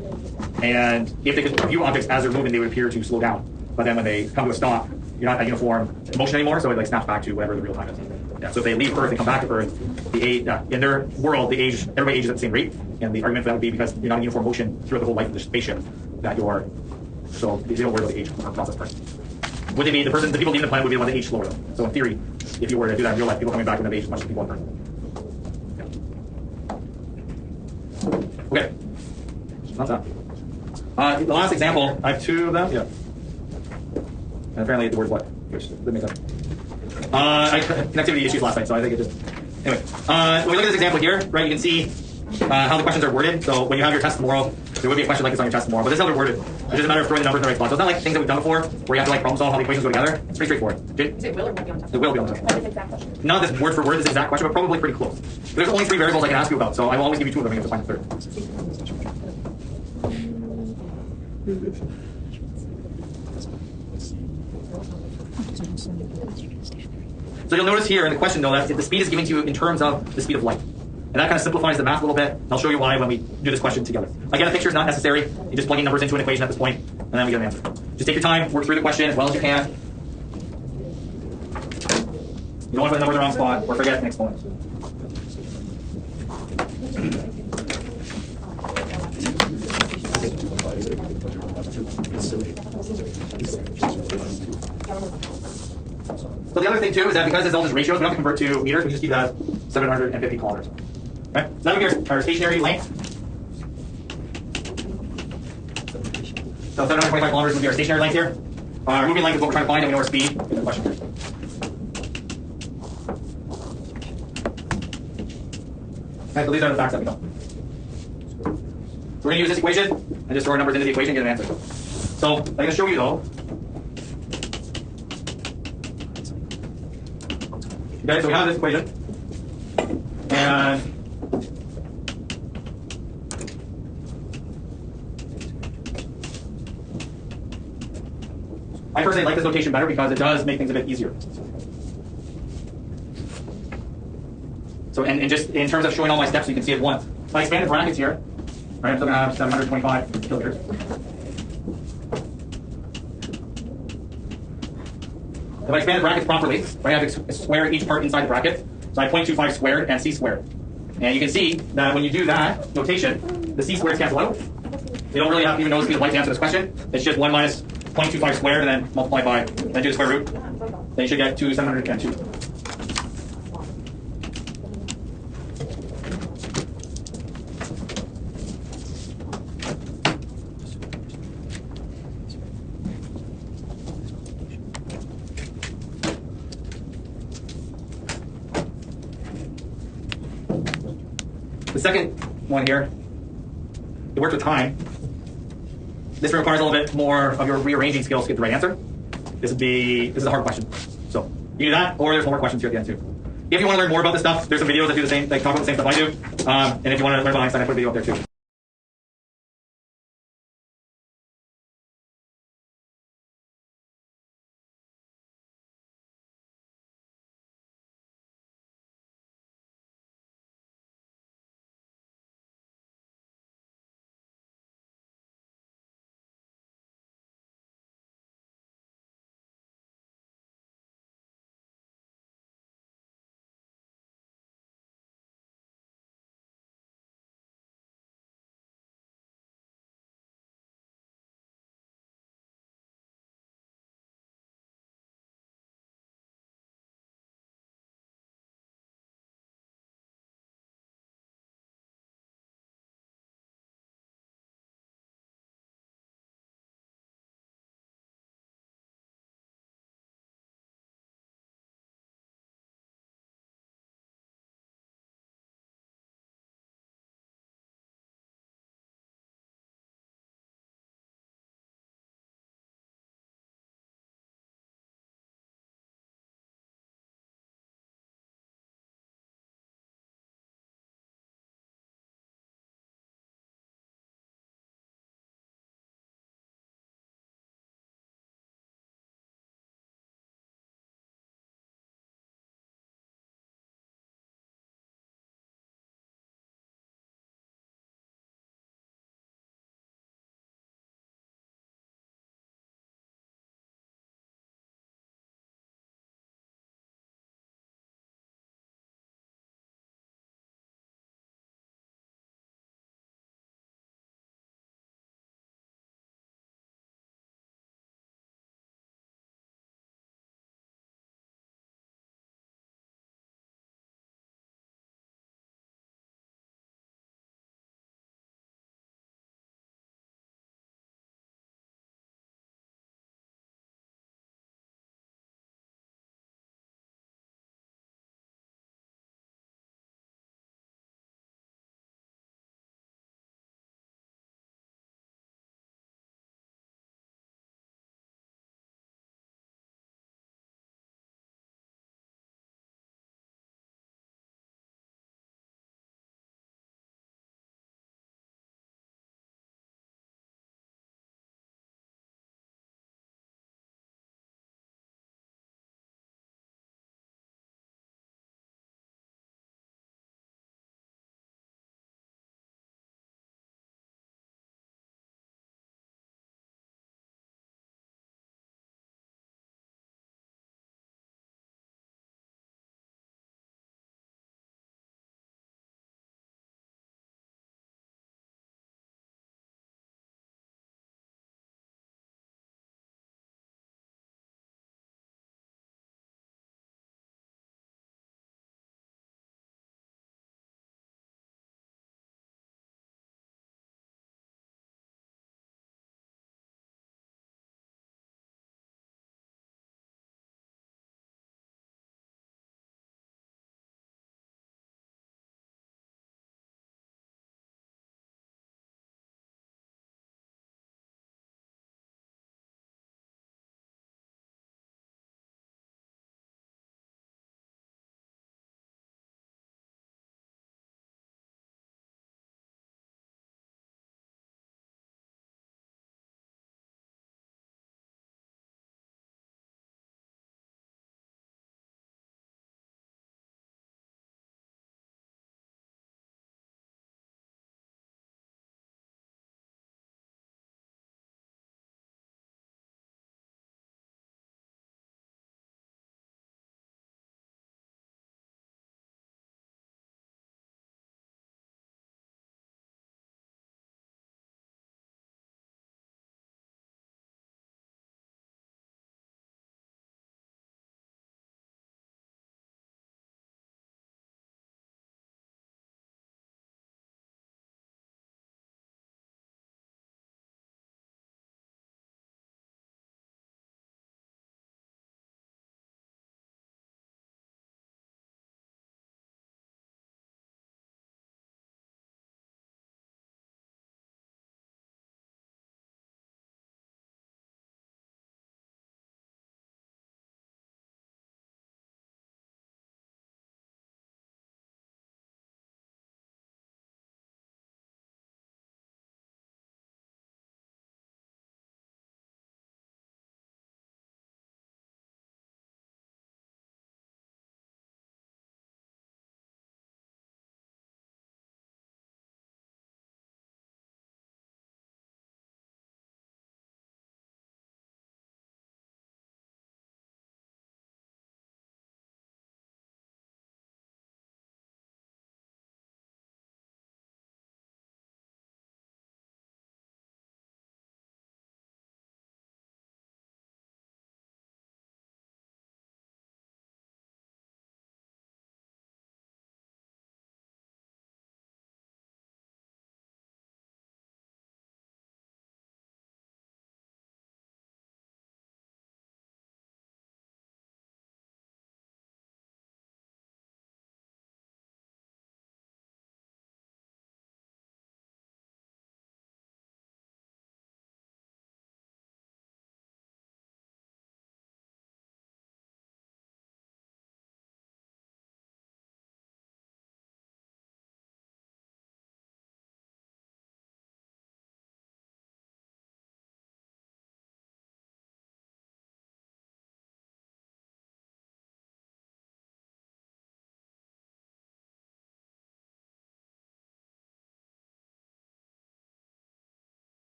And if they could view objects as they're moving, they would appear to slow down. But then when they come to a stop, you're not at uniform motion anymore, so it like snaps back to whatever the real time is. Yeah, so if they leave Earth and come back to Earth, the age, in their world, the age, everybody ages at the same rate. And the argument for that would be because you're not in uniform motion throughout the whole life of the spaceship that you're, so they don't worry about the age process part. Would they be, the people leaving the planet would be the one that age slower though. So in theory, if you were to do that in real life, people coming back would have aged as much as people on Earth. Yeah. Okay. That's that. The last example, I have 2 of them. Yeah. And apparently the word what, which that makes sense. I had connectivity issues last night, so I think it just. Anyway, when we look at this example here, right, you can see how the questions are worded. So when you have your test tomorrow, there will be a question like this on your test tomorrow, but this is how they're worded. It's just a matter of throwing the numbers in the right spot. So it's not like things that we've done before, where you have to like problem solve how the equations go together. It's pretty straightforward. It will or won't be on test. It will be on the test. What is the exact question? Not this word for word, this exact question, but probably pretty close. But there's only 3 variables I can ask you about, so I will always give you 2 of them, and you have to find the third. So you'll notice here in the question, though, that the speed is given to you in terms of the speed of light. And that kind of simplifies the math a little bit. I'll show you why when we do this question together. Again, a picture is not necessary. You're just plugging numbers into an equation at this point, and then we get an answer. Just take your time, work through the question as well as you can. You don't want to put the number in the wrong spot or forget an exponent. So the other thing too is that because there's all these ratios, we don't have to convert to meters. We just keep that 750 kilometers. Okay, so that would be our stationary length. So 725 kilometers would be our stationary length here. Our moving length is what we're trying to find, and we know our speed. Good question here. Okay, so these are the facts that we know. So we're going to use this equation and just throw our numbers into the equation and get an answer. So I'm going to show you though. Okay, so we have this equation. And I personally like this notation better because it does make things a bit easier. So, and just in terms of showing all my steps, you can see it once. If I expand the brackets here, right, I'm still going to have 725 kiloliters. If I expand the brackets properly, I have to square each part inside the bracket. So I have 0.25 squared and c squared. And you can see that when you do that notation, the c squareds cancel out. You don't really have to even know the speed of light to answer this question. It's just 1 minus 0.25 squared and then multiply by, then do the square root. Then you should get 702. The second one here, it works with time. This requires a little bit more of your rearranging skills to get the right answer. This is a hard question. So you can do that, or there's more questions here at the end too. If you want to learn more about this stuff, there's some videos that do the same, like talk about the same stuff I do. And if you want to learn about Einstein, I put a video up there too.